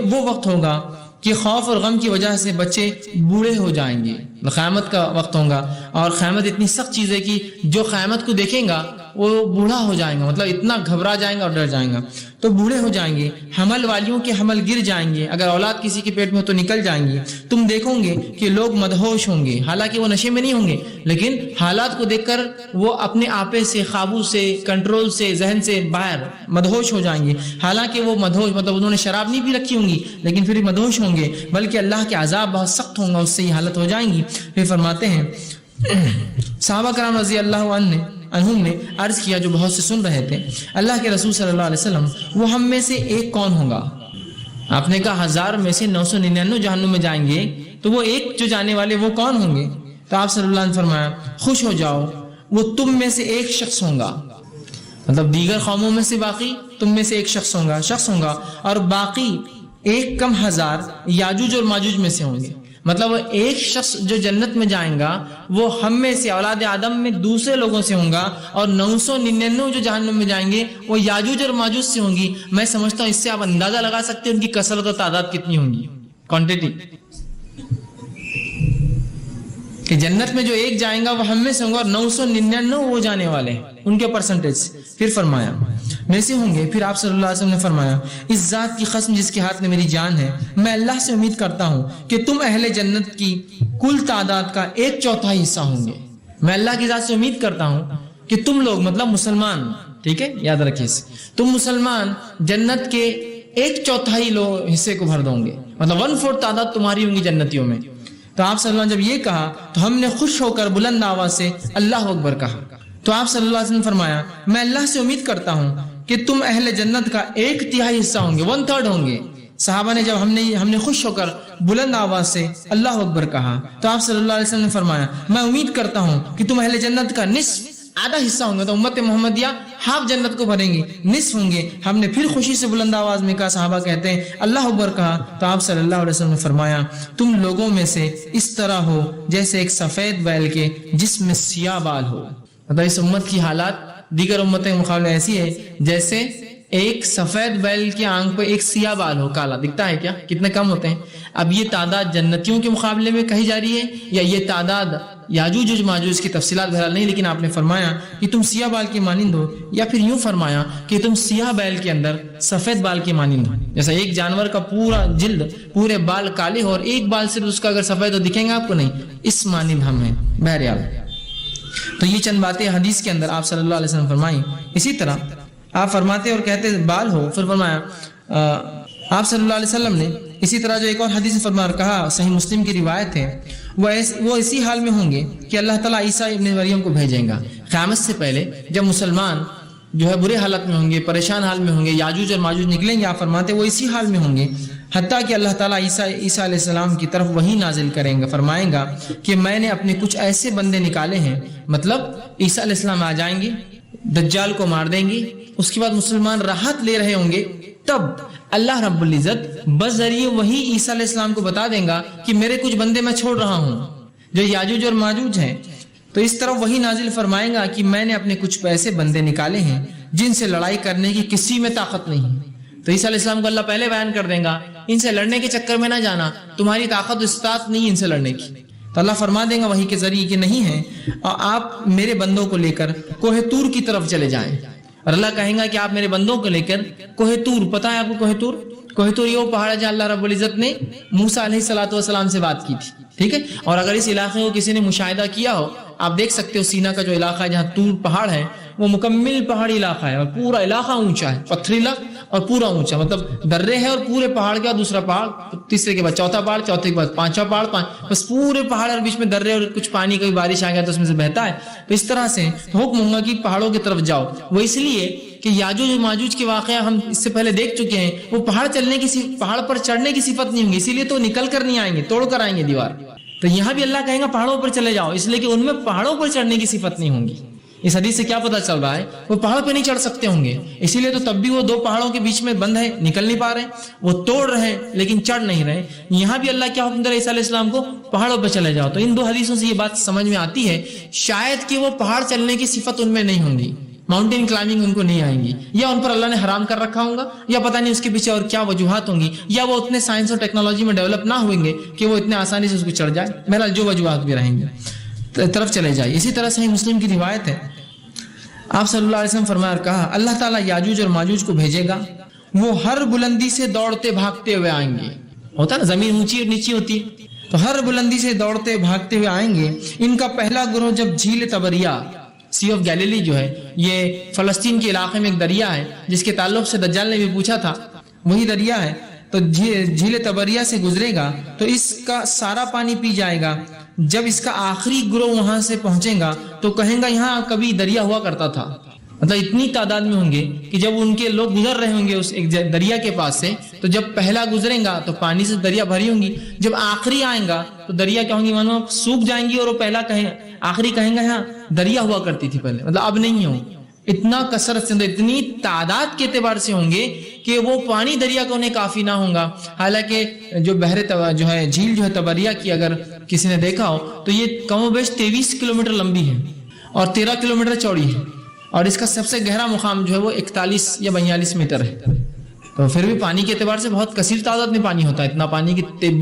وہ وقت ہوگا کہ خوف اور غم کی وجہ سے بچے بوڑھے ہو جائیں گے. قیامت کا وقت ہوگا، اور قیامت اتنی سخت چیز ہے کہ جو قیامت کو دیکھیں گا وہ بوڑھا ہو جائیں گا، مطلب اتنا گھبرا جائیں گا اور ڈر جائیں گا. تو بوڑھے ہو جائیں گے، حمل والیوں کے حمل گر جائیں گے، اگر اولاد کسی کے پیٹ میں تو نکل جائیں گی. تم دیکھو گے کہ لوگ مدہوش ہوں گے، حالانکہ وہ نشے میں نہیں ہوں گے، لیکن حالات کو دیکھ کر وہ اپنے آپے سے، قابو سے، کنٹرول سے، ذہن سے باہر مدہوش ہو جائیں گے. حالانکہ وہ مدہوش مطلب انہوں نے شراب نہیں بھی رکھی ہوں گی لیکن پھر مدہوش ہوں گے، بلکہ اللہ کے عذاب بہت سخت ہوں گا، اس سے یہ حالت ہو جائیں گی. پھر فرماتے ہیں صحابہ کرام رضی اللہ عنہم نے عرض کیا جو بہت سے سن رہے تھے اللہ کے رسول صلی اللہ علیہ وسلم وہ ہم میں سے ایک کون ہوگا؟ آپ نے کہا 1000 میں سے 999 جہنم میں جائیں گے، تو وہ ایک جو جانے والے وہ کون ہوں گے؟ تو آپ صلی اللہ علیہ وسلم فرمایا خوش ہو جاؤ، وہ تم میں سے ایک شخص ہوگا. مطلب دیگر قوموں میں سے باقی تم میں سے ایک شخص ہوگا اور باقی 1 کم 1000 یاجوج اور ماجوج میں سے ہوں گے. مطلب وہ ایک شخص جو جنت میں جائیں گا وہ ہم میں سے اولاد آدم میں دوسرے لوگوں سے ہوں گا، اور 999 جو جہنم میں جائیں گے وہ یاجوج اور ماجوج سے ہوں گی. میں سمجھتا ہوں اس سے آپ اندازہ لگا سکتے ہیں ان کی کثرت اور تعداد کتنی ہوں گی، کوانٹٹی، کہ جنت میں جو ایک جائیں گا وہ ہم میں سے ہوں گا اور 999 وہ جانے والے ہیں ان کے پرسنٹیج. پھر فرمایا میں سے ہوں گے. پھر آپ صلی اللہ علیہ وسلم نے فرمایا اس ذات کی قسم جس کے ہاتھ میں میری جان ہے، میں اللہ سے امید کرتا ہوں کہ تم اہل جنت کی کل تعداد کا 1/4 حصہ ہوں گے. میں اللہ کی ذات سے امید کرتا ہوں کہ تم لوگ مطلب مسلمان، ٹھیک ہے یاد رکھیے، تم مسلمان جنت کے 1/4 لوگ حصے کو بھر دو گے، مطلب 1/4 تعداد تمہاری ہوں گی جنتیوں میں. تو آپ صلی اللہ علیہ وسلم جب یہ کہا تو ہم نے خوش ہو کر بلند آواز سے اللہ اکبر کہا. تو آپ صلی اللہ علیہ وسلم نے فرمایا میں اللہ سے امید کرتا ہوں کہ تم اہل جنت کا 1/3 حصہ ہوں گے، 1/3 ہوں گے۔ صحابہ نے جب ہم نے خوش ہو کر بلند آواز سے اللہ اکبر کہا تو آپ صلی اللہ علیہ وسلم نے فرمایا میں امید کرتا ہوں کہ تم اہل جنت کا نصف، آدھا حصہ ہوں گے، تو امت محمدیہ ہاف جنت کو بھریں گی، نصف ہوں گے۔ ہم نے پھر خوشی سے بلند آواز میں کہا، صحابہ کہتے ہیں اللہ اکبر کہا تو آپ صلی اللہ علیہ وسلم نے فرمایا تم لوگوں میں سے اس طرح ہو جیسے ایک سفید بیل کے جسم میں سیاہ بال ہو۔ مطلب اس امت کی حالات دیگر امتوں کے مقابلے ایسی ہے جیسے ایک سفید بیل کی آنکھ پہ ایک سیاہ بال ہو، کالا دکھتا ہے کیا، کتنے کم ہوتے ہیں۔ اب یہ تعداد جنتیوں کے مقابلے میں کہی جا رہی ہے یا یہ تعداد یاجوج و ماجوج کی تفصیلات بہرحال نہیں، لیکن آپ نے فرمایا کہ تم سیاہ بال کے مانند ہو، یا پھر یوں فرمایا کہ تم سیاہ بیل کے اندر سفید بال کے مانند ہو۔ جیسا ایک جانور کا پورا جلد پورے بال کالے ہو اور ایک بال صرف اس کا اگر سفید ہو دکھیں گے آپ کو، نہیں، اس مانند ہم ہیں۔ بہرحال تو یہ چند باتیں حدیث کے اندر آپ صلی اللہ علیہ وسلم فرمائیں۔ اسی طرح آپ فرماتے اور کہتے بال ہو، پھر فرمایا آپ صلی اللہ علیہ وسلم نے اسی طرح جو ایک اور حدیث فرما کہا، صحیح مسلم کی روایت ہے، وہ اسی حال میں ہوں گے کہ اللہ تعالیٰ عیسیٰ ابن مریم کو بھیجیں گا قیامت سے پہلے، جب مسلمان جو ہے برے حالت میں ہوں گے، پریشان حال میں ہوں گے، یاجوج اور ماجوج نکلیں گے، آپ فرماتے وہ اسی حال میں ہوں گے حتیٰ کہ اللہ تعالیٰ عیسیٰ علیہ السلام کی طرف وہی نازل کریں گا، فرمائیں گا کہ میں نے اپنے کچھ ایسے بندے نکالے ہیں، مطلب عیسیٰ علیہ السلام آ جائیں گے، دجال کو مار دیں گے، اس کے بعد مسلمان راحت لے رہے ہوں گے، تب اللہ رب العزت بذریعہ وہی عیسیٰ علیہ السلام کو بتا دیں گا کہ میرے کچھ بندے میں چھوڑ رہا ہوں جو یاجوج اور ماجوج ہیں، تو اس طرح وہی نازل فرمائیں گا کہ میں نے اپنے کچھ ایسے بندے نکالے ہیں جن سے لڑائی کرنے کی کسی میں طاقت نہیں ہے۔ تو عیسیٰ علیہ السلام کو اللہ پہلے بیان کر دیں گا ان سے لڑنے کے چکر میں نہ جانا، تمہاری طاقت و استطاعت نہیں ان سے لڑنے کی۔ تو اللہ فرما دیں گا وہی کے ذریعے کہ نہیں ہے، اور آپ میرے بندوں کو لے کر کوہ طور کی طرف چلے جائیں، اور اللہ کہیں گا کہ آپ میرے بندوں کو لے کر کوہ طور، پتہ ہے آپ کو کوہ طور؟ کوہ طور یہ وہ پہاڑ ہے جہاں اللہ رب العزت نے موسیٰ علیہ السلام سے بات کی تھی، ٹھیک ہے؟ اور اگر اس علاقے کو کسی نے مشاہدہ کیا ہو، آپ دیکھ سکتے ہو سینا کا جو علاقہ ہے جہاں طور پہاڑ ہے وہ مکمل پہاڑی علاقہ ہے، اور پورا علاقہ اونچا ہے، پتھریلا اور پورا اونچا، مطلب درے ہے اور پورے پہاڑ کے بعد دوسرا پہاڑ، تیسرے کے بعد چوتھا پہاڑ، چوتھے کے بعد پانچواں پہاڑ، بس پورے پہاڑ اور بیچ میں درے اور کچھ پانی، کبھی بارش آ گیا تو اس میں سے بہتا ہے۔ تو اس طرح سے حکم ہوگا کہ پہاڑوں کی طرف جاؤ، وہ اس لیے کہ یاجوج و ماجوج کے واقعہ ہم اس سے پہلے دیکھ چکے ہیں، وہ پہاڑ پر چڑھنے کی صفت نہیں ہوں گی، اسی لیے تو نکل کر نہیں آئیں گے، توڑ کر آئیں گے دیوار۔ تو یہاں بھی اللہ کہیں گا پہاڑوں پر چلے جاؤ، اس لیے کہ ان میں پہاڑوں پر چڑھنے کی صفت نہیں ہوں گی۔ اس حدیث سے کیا پتہ چل رہا ہے؟ وہ پہاڑ پہ نہیں چڑھ سکتے ہوں گے، اسی لیے تو تب بھی وہ دو پہاڑوں کے بیچ میں بند ہے، نکل نہیں پا رہے، وہ توڑ رہے ہیں لیکن چڑھ نہیں رہے۔ یہاں بھی اللہ کیا حکم دے رہا ہے عیسیٰ علیہ السلام کو؟ پہاڑوں پہ چلے جاؤ۔ تو ان دو حدیثوں سے یہ بات سمجھ میں آتی ہے شاید کہ وہ پہاڑ چلنے کی صفت ان میں نہیں ہوں گی، ماؤنٹین کلائمبنگ ان کو نہیں آئیں گی، یا ان پر اللہ نے حرام کر رکھا ہوگا، یا پتہ نہیں اس کے پیچھے اور کیا وجوہات ہوں گی، یا وہ اتنے سائنس اور ٹیکنالوجی میں ڈیولپ نہ ہوئیں گے کہ وہ اتنے آسانی سے اس کو چڑھ جائے۔ بہرحال جو وجوہات بھی رہیں گے طرف چلے جائے۔ اسی طرح صحیح مسلم کی روایت ہے، آپ صلی اللہ علیہ وسلم فرمایا اور کہا اللہ تعالیٰ یاجوج اور ماجوج کو بھیجے گا، وہ ہر بلندی سے دوڑتے بھاگتے ہوئے آئیں گے۔ ہوتا نا زمین اونچی اور نیچی ہوتی ہے، تو ہر بلندی سے دوڑتے بھاگتے ہوئے آئیں گے۔ ان کا پہلا گروہ جب جھیل تبریہ، سی آف گیلیلی جو ہے، یہ فلسطین کے علاقے میں ایک دریا ہے جس کے تعلق سے دجال نے بھی پوچھا تھا، وہی دریا ہے، تو جھیل تبریہ سے گزرے گا تو اس کا سارا پانی پی جائے گا۔ جب اس کا آخری گروہ وہاں سے پہنچے گا تو کہیں گا یہاں کبھی دریا ہوا کرتا تھا، مطلب اتنی تعداد میں ہوں گے کہ جب ان کے لوگ گزر رہے ہوں گے اس ایک دریا کے پاس سے، تو جب پہلا گزریں گا تو پانی سے دریا بھری ہوں گی، جب آخری آئیں گا تو دریا کیا ہوں گی، مانو سوکھ جائیں گی، اور وہ پہلا آخری کہیں گا یہاں دریا ہوا کرتی تھی پہلے، مطلب اب نہیں ہوں۔ اتنا کثرت سے، اتنی تعداد کے اعتبار سے ہوں گے کہ وہ پانی دریا کو انہیں کافی نہ ہوگا۔ حالانکہ جو بحر جو ہے جھیل جو ہے تبریہ کی اگر کسی نے دیکھا ہو تو یہ کم و بیش 23 کلومیٹر لمبی ہے اور 13 کلومیٹر چوڑی ہے، اور اس کا سب سے گہرا مقام جو ہے وہ 41 یا 42 میٹر ہے۔ تو پھر بھی پانی کے اعتبار سے بہت کثیر تعداد میں پانی ہوتا ہے، اتنا پانی کی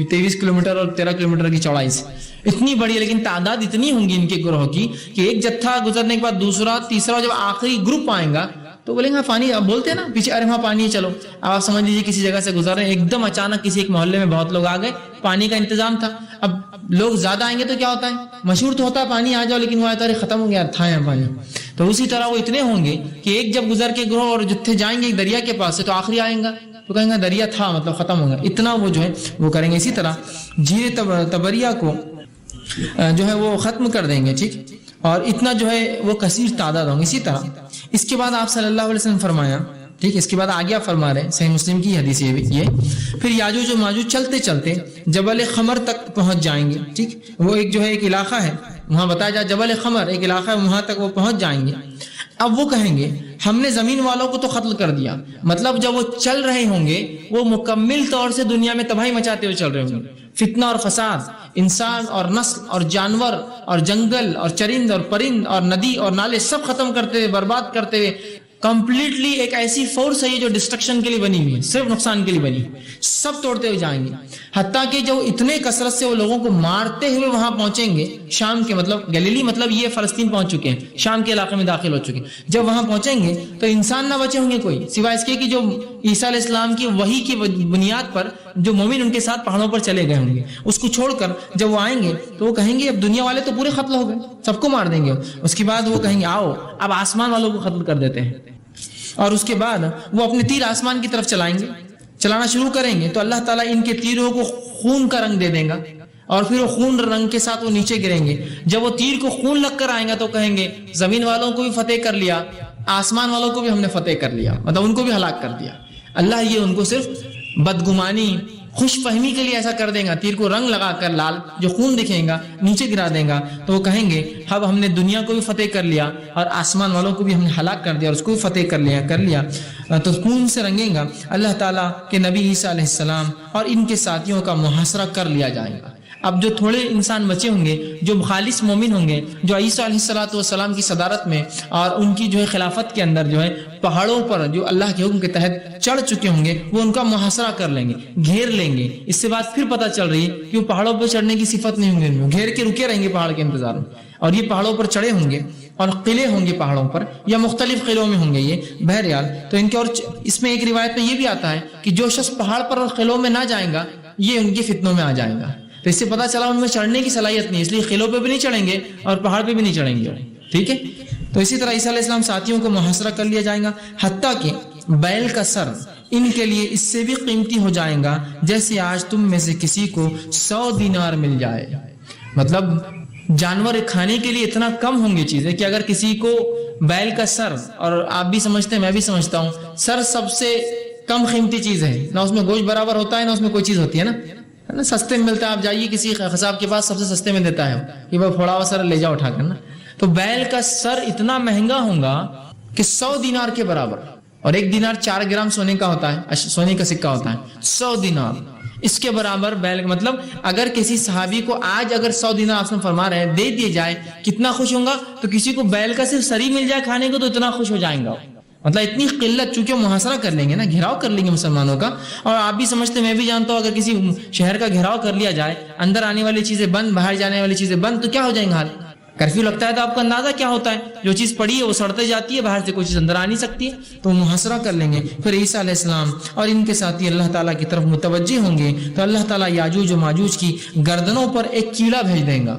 23 کلومیٹر اور 13 کلومیٹر کی چوڑائی سے اتنی بڑی ہے، لیکن تعداد اتنی ہوں گی ان کے گروہ کی کہ ایک جتھا گزرنے کے بعد دوسرا، تیسرا، جب آخری گروپ آئیں گا تو بولیں گے پانی، اب بولتے ہیں نا پیچھے، ارے وہاں پانی ہے چلو۔ اب آپ سمجھ لیجیے کسی جگہ سے گزر رہے ہیں، ایک دم اچانک کسی ایک محلے میں بہت لوگ آ گئے، پانی کا انتظام تھا، اب لوگ زیادہ آئیں گے تو کیا ہوتا ہے، مشہور تو ہوتا ہے پانی آ جاؤ، لیکن وہ آتا ہے ختم ہو گیا تھا یہاں پانی۔ تو اسی طرح وہ اتنے ہوں گے کہ ایک جب گزر کے گروہ اور جتھے جائیں گے دریا کے پاس سے تو آخری آئیں گا تو کہیں گے دریا تھا، مطلب ختم ہو گیا، اتنا وہ جو ہے وہ کریں گے۔ اسی طرح جھیل تبریہ کو جو ہے وہ ختم کر دیں گے، ٹھیک، اور اتنا جو ہے وہ کثیر تعداد ہوں گے۔ اسی طرح اس کے بعد آپ صلی اللہ علیہ وسلم فرمایا، ٹھیک، اس کے بعد آگے آپ فرما رہے ہیں، صحیح مسلم کی حدیث یہ پھر یاجوج و ماجوج چلتے چلتے جبل خمر تک پہنچ جائیں گے، ٹھیک، وہ ایک جو ہے ایک علاقہ ہے وہاں بتایا جائے جبل خمر ایک علاقہ ہے، وہاں تک وہ پہنچ جائیں گے۔ اب وہ کہیں گے ہم نے زمین والوں کو تو قتل کر دیا، مطلب جب وہ چل رہے ہوں گے وہ مکمل طور سے دنیا میں تباہی مچاتے ہوئے چل رہے ہوں گے، فتنہ اور فساد، انسان اور نسل اور جانور اور جنگل اور چرند اور پرند اور ندی اور نالے سب ختم کرتے ہوئے، برباد کرتے ہوئے، کمپلیٹلی ایک ایسی فورس ہے یہ جو ڈسٹرکشن کے لیے بنی ہوئی ہے، صرف نقصان کے لیے بنی، سب توڑتے ہوئے جائیں گے، حتیٰ کہ جو اتنے کثرت سے وہ لوگوں کو مارتے ہوئے وہاں پہنچیں گے، شام کے مطلب گلیلی مطلب یہ فلسطین پہنچ چکے ہیں، شام کے علاقے میں داخل ہو چکے ہیں، جب وہاں پہنچیں گے تو انسان نہ بچے ہوں گے کوئی، سوائے اس کے کہ جو عیسیٰ علیہ السلام کی وحی کی بنیاد پر جو مومن ان کے ساتھ پہاڑوں پر چلے گئے ہوں گے، اس کو چھوڑ کر جب وہ آئیں گے تو وہ کہیں گے اب دنیا والے تو پورے قتل ہو گئے، سب کو مار دیں گے، اس کے بعد وہ کہیں گے آؤ اب آسمان والوں کو قتل کر دیتے ہیں، اور اس کے بعد وہ اپنے تیر آسمان کی طرف چلائیں گے، چلانا شروع کریں گے تو اللہ تعالیٰ ان کے تیروں کو خون کا رنگ دے دیں گا، اور پھر وہ خون رنگ کے ساتھ وہ نیچے گریں گے، جب وہ تیر کو خون لگ کر آئیں گا تو کہیں گے زمین والوں کو بھی فتح کر لیا، آسمان والوں کو بھی ہم نے فتح کر لیا، مطلب ان کو بھی ہلاک کر دیا۔ اللہ یہ ان کو صرف بدگمانی، خوش فہمی کے لیے ایسا کر دیں گا، تیر کو رنگ لگا کر لال جو خون دکھیں گا نیچے گرا دیں گا، تو وہ کہیں گے اب ہم نے دنیا کو بھی فتح کر لیا اور آسمان والوں کو بھی ہم نے ہلاک کر دیا اور اس کو بھی فتح کر لیا تو خون سے رنگیں گا۔ اللہ تعالیٰ کے نبی عیسیٰ علیہ السلام اور ان کے ساتھیوں کا محاصرہ کر لیا جائے گا۔ اب جو تھوڑے انسان بچے ہوں گے، جو خالص مومن ہوں گے، جو عیسیٰ علیہ السلام کی صدارت میں اور ان کی جو ہے خلافت کے اندر جو ہے پہاڑوں پر جو اللہ کے حکم کے تحت چڑھ چکے ہوں گے، وہ ان کا محاصرہ کر لیں گے، گھیر لیں گے۔ اس سے بات پھر پتہ چل رہی ہے کہ وہ پہاڑوں پر چڑھنے کی صفت نہیں ہوں گے، گھیر کے رکے رہیں گے پہاڑ کے انتظار میں، اور یہ پہاڑوں پر چڑھے ہوں گے اور قلعے ہوں گے پہاڑوں پر یا مختلف قلعوں میں ہوں گے یہ بہرحال تو ان کے، اور اس میں ایک روایت میں یہ بھی آتا ہے کہ جو شخص پہاڑ پر اور قلعوں میں نہ جائے گا یہ ان کے فتنوں میں آ جائے گا، تو اس سے پتہ چلا ان میں چڑھنے کی صلاحیت نہیں، اس لیے قلعوں پہ بھی نہیں چڑھیں گے اور پہاڑ پہ بھی نہیں چڑھیں گے، ٹھیک ہے۔ تو اسی طرح عیسیٰ علیہ السلام ساتھیوں کو محاصرہ کر لیا جائے گا، حتیٰ کہ بیل کا سر ان کے لیے اس سے بھی قیمتی ہو جائے گا جیسے آج تم میں سے کسی کو 100 دینار مل جائے، مطلب جانور کھانے کے لیے اتنا کم ہوں گے چیزیں کہ اگر کسی کو بیل کا سر، اور آپ بھی سمجھتے ہیں میں بھی سمجھتا ہوں سر سب سے کم قیمتی چیز ہے، نہ اس میں گوشت برابر ہوتا ہے نہ اس میں کوئی چیز ہوتی ہے نا، سستے میں ملتا ہے، آپ جائیے کسی قصاب کے پاس سب سے سستے میں دیتا ہے کہ وہ پھوڑا ہوا سر لے جاؤ اٹھا کر نا، تو بیل کا سر اتنا مہنگا ہوگا کہ 100 دینار کے برابر، اور 1 دینار 4 گرام سونے کا ہوتا ہے، سونے کا سکہ ہوتا ہے، 100 دینار اس کے برابر بیل، مطلب اگر کسی صحابی کو آج اگر 100 دینار آپ نے فرما رہے ہیں دے دیے جائے کتنا خوش ہوں گا، تو کسی کو بیل کا صرف سری مل جائے کھانے کو تو اتنا خوش ہو جائیں گا، مطلب اتنی قلت، چونکہ محاصرہ کر لیں گے نا، گھیراؤ کر لیں گے مسلمانوں کا، اور آپ بھی سمجھتے میں بھی جانتا ہوں اگر کسی شہر کا گھیراؤ کر لیا جائے، اندر آنے والی چیزیں بند، باہر جانے والی چیزیں بند، تو کیا ہو جائیں گے حال، کرفیو لگتا ہے تو آپ کا اندازہ کیا ہوتا ہے، جو چیز پڑی ہے وہ سڑتے جاتی ہے، باہر سے کوئی چیز اندر آ نہیں سکتی ہے، تو محاصرہ کر لیں گے۔ پھر عیسیٰ علیہ السلام اور ان کے ساتھی اللہ تعالیٰ کی طرف متوجہ ہوں گے تو اللہ تعالیٰ یاجوج و ماجوج کی گردنوں پر ایک کیڑا بھیج دیں گا،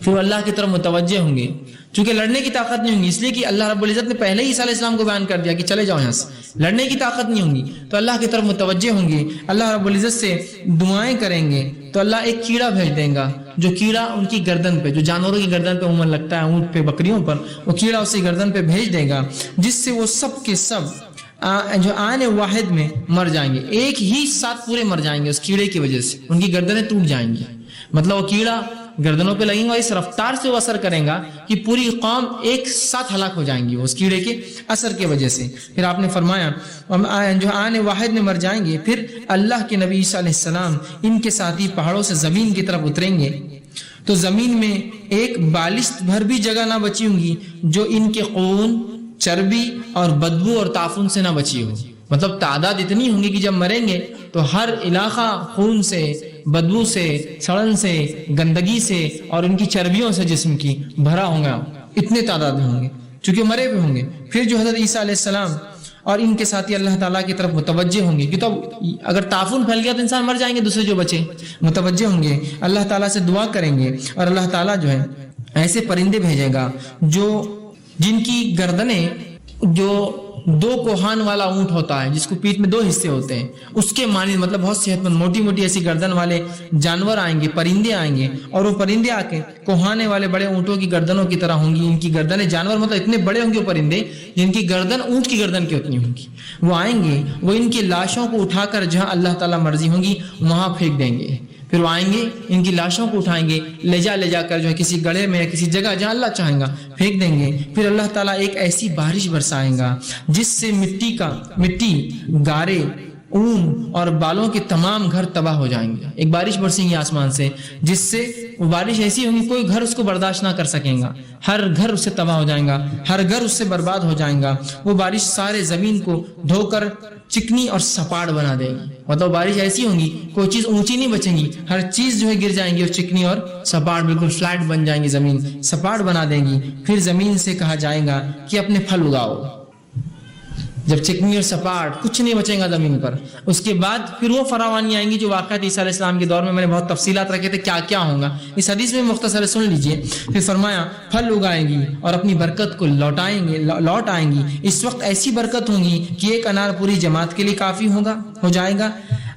پھر اللہ کی طرف متوجہ ہوں گے، چونکہ لڑنے کی طاقت نہیں ہوگی، اس لیے کہ اللہ رب العزت نے پہلے ہی عیسیٰ علیہ السلام کو بیان کر دیا کہ چلے جاؤ یہاں سے، لڑنے کی طاقت نہیں ہوگی تو اللہ کی طرف متوجہ ہوں گے، اللہ رب العزت سے دعائیں کریں گے تو اللہ ایک کیڑا بھیج دیں گا، جو کیڑا ان کی گردن پہ، جو جانوروں کی گردن پہ عموماً لگتا ہے، اونٹ پہ، بکریوں پر، وہ کیڑا اسی گردن پہ بھیج دے گا، جس سے وہ سب کے سب جو آنے واحد میں مر جائیں گے، ایک ہی ساتھ پورے مر جائیں گے اس کیڑے کی وجہ سے، ان کی گردنیں ٹوٹ جائیں گی، مطلب وہ کیڑا گردنوں پہ لگیں گا، اس رفتار سے وہ اثر کرے گا کہ پوری قوم ایک ساتھ ہلاک ہو جائیں گی اس کیڑے کے اثر کی وجہ سے۔ پھر آپ نے فرمایا جو آنے واحد میں مر جائیں گے، پھر اللہ کے نبی عیسیٰ علیہ السلام ان کے ساتھی پہاڑوں سے زمین کی طرف اتریں گے تو زمین میں ایک بالشت بھر بھی جگہ نہ بچی ہوں گی جو ان کے خون، چربی اور بدبو اور تعفن سے نہ بچی ہو، مطلب تعداد اتنی ہوں گی کہ جب مریں گے تو ہر علاقہ خون سے، بدبو سے، سڑن سے، گندگی سے اور ان کی چربیوں سے جسم کی بھرا ہوگا، اتنے تعداد میں ہوں گے چونکہ مرے ہوئے ہوں گے۔ پھر جو حضرت عیسیٰ علیہ السلام اور ان کے ساتھی اللہ تعالیٰ کی طرف متوجہ ہوں گے، کہ تو اگر تعفن پھیل گیا تو انسان مر جائیں گے، دوسرے جو بچے متوجہ ہوں گے، اللہ تعالیٰ سے دعا کریں گے، اور اللہ تعالیٰ جو ہے ایسے پرندے بھیجے گا جن کی گردنیں جو دو کوہان والا اونٹ ہوتا ہے جس کو پیٹھ میں دو حصے ہوتے ہیں، اس کے مانند مطلب بہت صحت مند موٹی موٹی ایسی گردن والے جانور آئیں گے، پرندے آئیں گے، اور وہ پرندے آ کے کوہانے والے بڑے اونٹوں کی گردنوں کی طرح ہوں گی. ان کی گردنیں جانور مطلب اتنے بڑے ہوں گے وہ پرندے جن کی گردن اونٹ کی گردن کی اتنی ہوگی. وہ آئیں گے، وہ ان کی لاشوں کو اٹھا کر جہاں اللہ تعالیٰ مرضی ہوگی وہاں پھینک دیں گے. پھر وہ آئیں گے، ان کی لاشوں کو اٹھائیں گے، لے جا کر جو ہے کسی گڑھے میں یا کسی جگہ جہاں اللہ چاہیں گا پھینک دیں گے. پھر اللہ تعالیٰ ایک ایسی بارش برسائیں گا جس سے مٹی، گارے، اون اور بالوں کے تمام گھر تباہ ہو جائیں گے. ایک بارش برسیں گی آسمان سے جس سے وہ بارش ایسی ہوگی کوئی گھر اس کو برداشت نہ کر سکیں گا، ہر گھر اس سے تباہ ہو جائیں گا، ہر گھر اس سے برباد ہو جائیں گا. وہ بارش سارے زمین کو دھو کر چکنی اور سپاٹ بنا دے گی. مطلب بارش ایسی ہوگی کوئی چیز اونچی نہیں بچیں گی، ہر چیز جو ہے گر جائیں گی اور چکنی اور سپاٹ بالکل فلیٹ بن جائیں گی، زمین سپاٹ بنا دیں گی. پھر زمین سے کہا جائے گا کہ اپنے پھل اگاؤ. جب چکنی اور سپاٹ کچھ نہیں بچے گا زمین پر، اس کے بعد پھر وہ فراوانی آئیں گی جو واقعات عیسیٰ علیہ السلام کے دور میں نے بہت تفصیلات رکھے تھے کیا کیا ہوگا. اس حدیث میں مختصر سن لیجئے. پھر فرمایا پھل اگائیں گی اور اپنی برکت کو لوٹ آئیں گی. اس وقت ایسی برکت ہوگی کہ ایک انار پوری جماعت کے لیے کافی ہو جائے گا.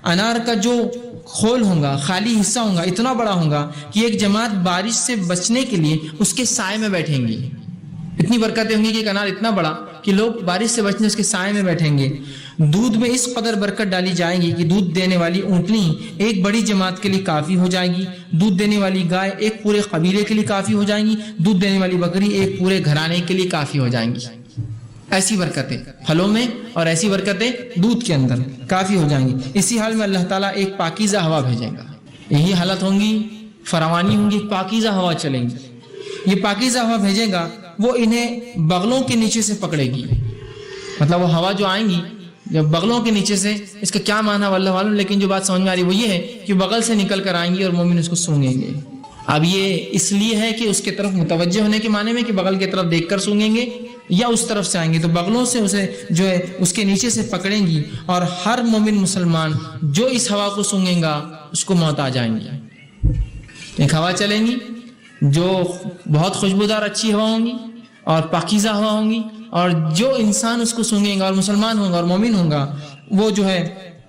انار کا جو کھول ہوگا، خالی حصہ ہوگا، اتنا بڑا ہوگا کہ ایک جماعت بارش سے بچنے کے لیے اس کے سائے میں بیٹھیں گی. اتنی برکتیں ہوں گی کہ ایک انار اتنا بڑا کہ لوگ بارش سے بچنے اس کے سائے میں بیٹھیں گے. دودھ میں اس قدر برکت ڈالی جائے گی کہ دودھ دینے والی اونٹنی ایک بڑی جماعت کے لیے کافی ہو جائے گی. دودھ دینے والی گائے ایک پورے قبیلے کے لیے کافی ہو جائیں گی. دودھ دینے والی بکری ایک پورے گھرانے کے لیے کافی ہو جائیں گی. ایسی برکتیں پھلوں میں اور ایسی برکتیں دودھ کے اندر کافی ہو جائیں گی. اسی حال میں اللہ تعالیٰ ایک پاکیزہ ہوا بھیجیں گا. یہی حالت ہوں گی، فراوانی ہوں گی، پاکیزہ ہوا چلیں گی. یہ پاکیزہ ہوا بھیجے گا، وہ انہیں بغلوں کے نیچے سے پکڑے گی. مطلب وہ ہوا جو آئیں گی جب بغلوں کے نیچے سے، اس کا کیا معنی واللہ عالم، لیکن جو بات سمجھ میں آ رہی وہ یہ ہے کہ بغل سے نکل کر آئیں گی اور مومن اس کو سونگیں گے. اب یہ اس لیے ہے کہ اس کے طرف متوجہ ہونے کے معنی میں کہ بغل کی طرف دیکھ کر سونگیں گے یا اس طرف سے آئیں گے. تو بغلوں سے اسے جو ہے اس کے نیچے سے پکڑیں گی اور ہر مومن مسلمان جو اس ہوا کو سونگیں گا اس کو موت آ جائیں گی. ایک ہوا چلیں گی جو بہت خوشبودار اچھی ہوا ہوں گی اور پاکیزہ ہوا ہوں گی، اور جو انسان اس کو سونگے گا اور مسلمان ہوگا اور مومن ہوگا وہ جو ہے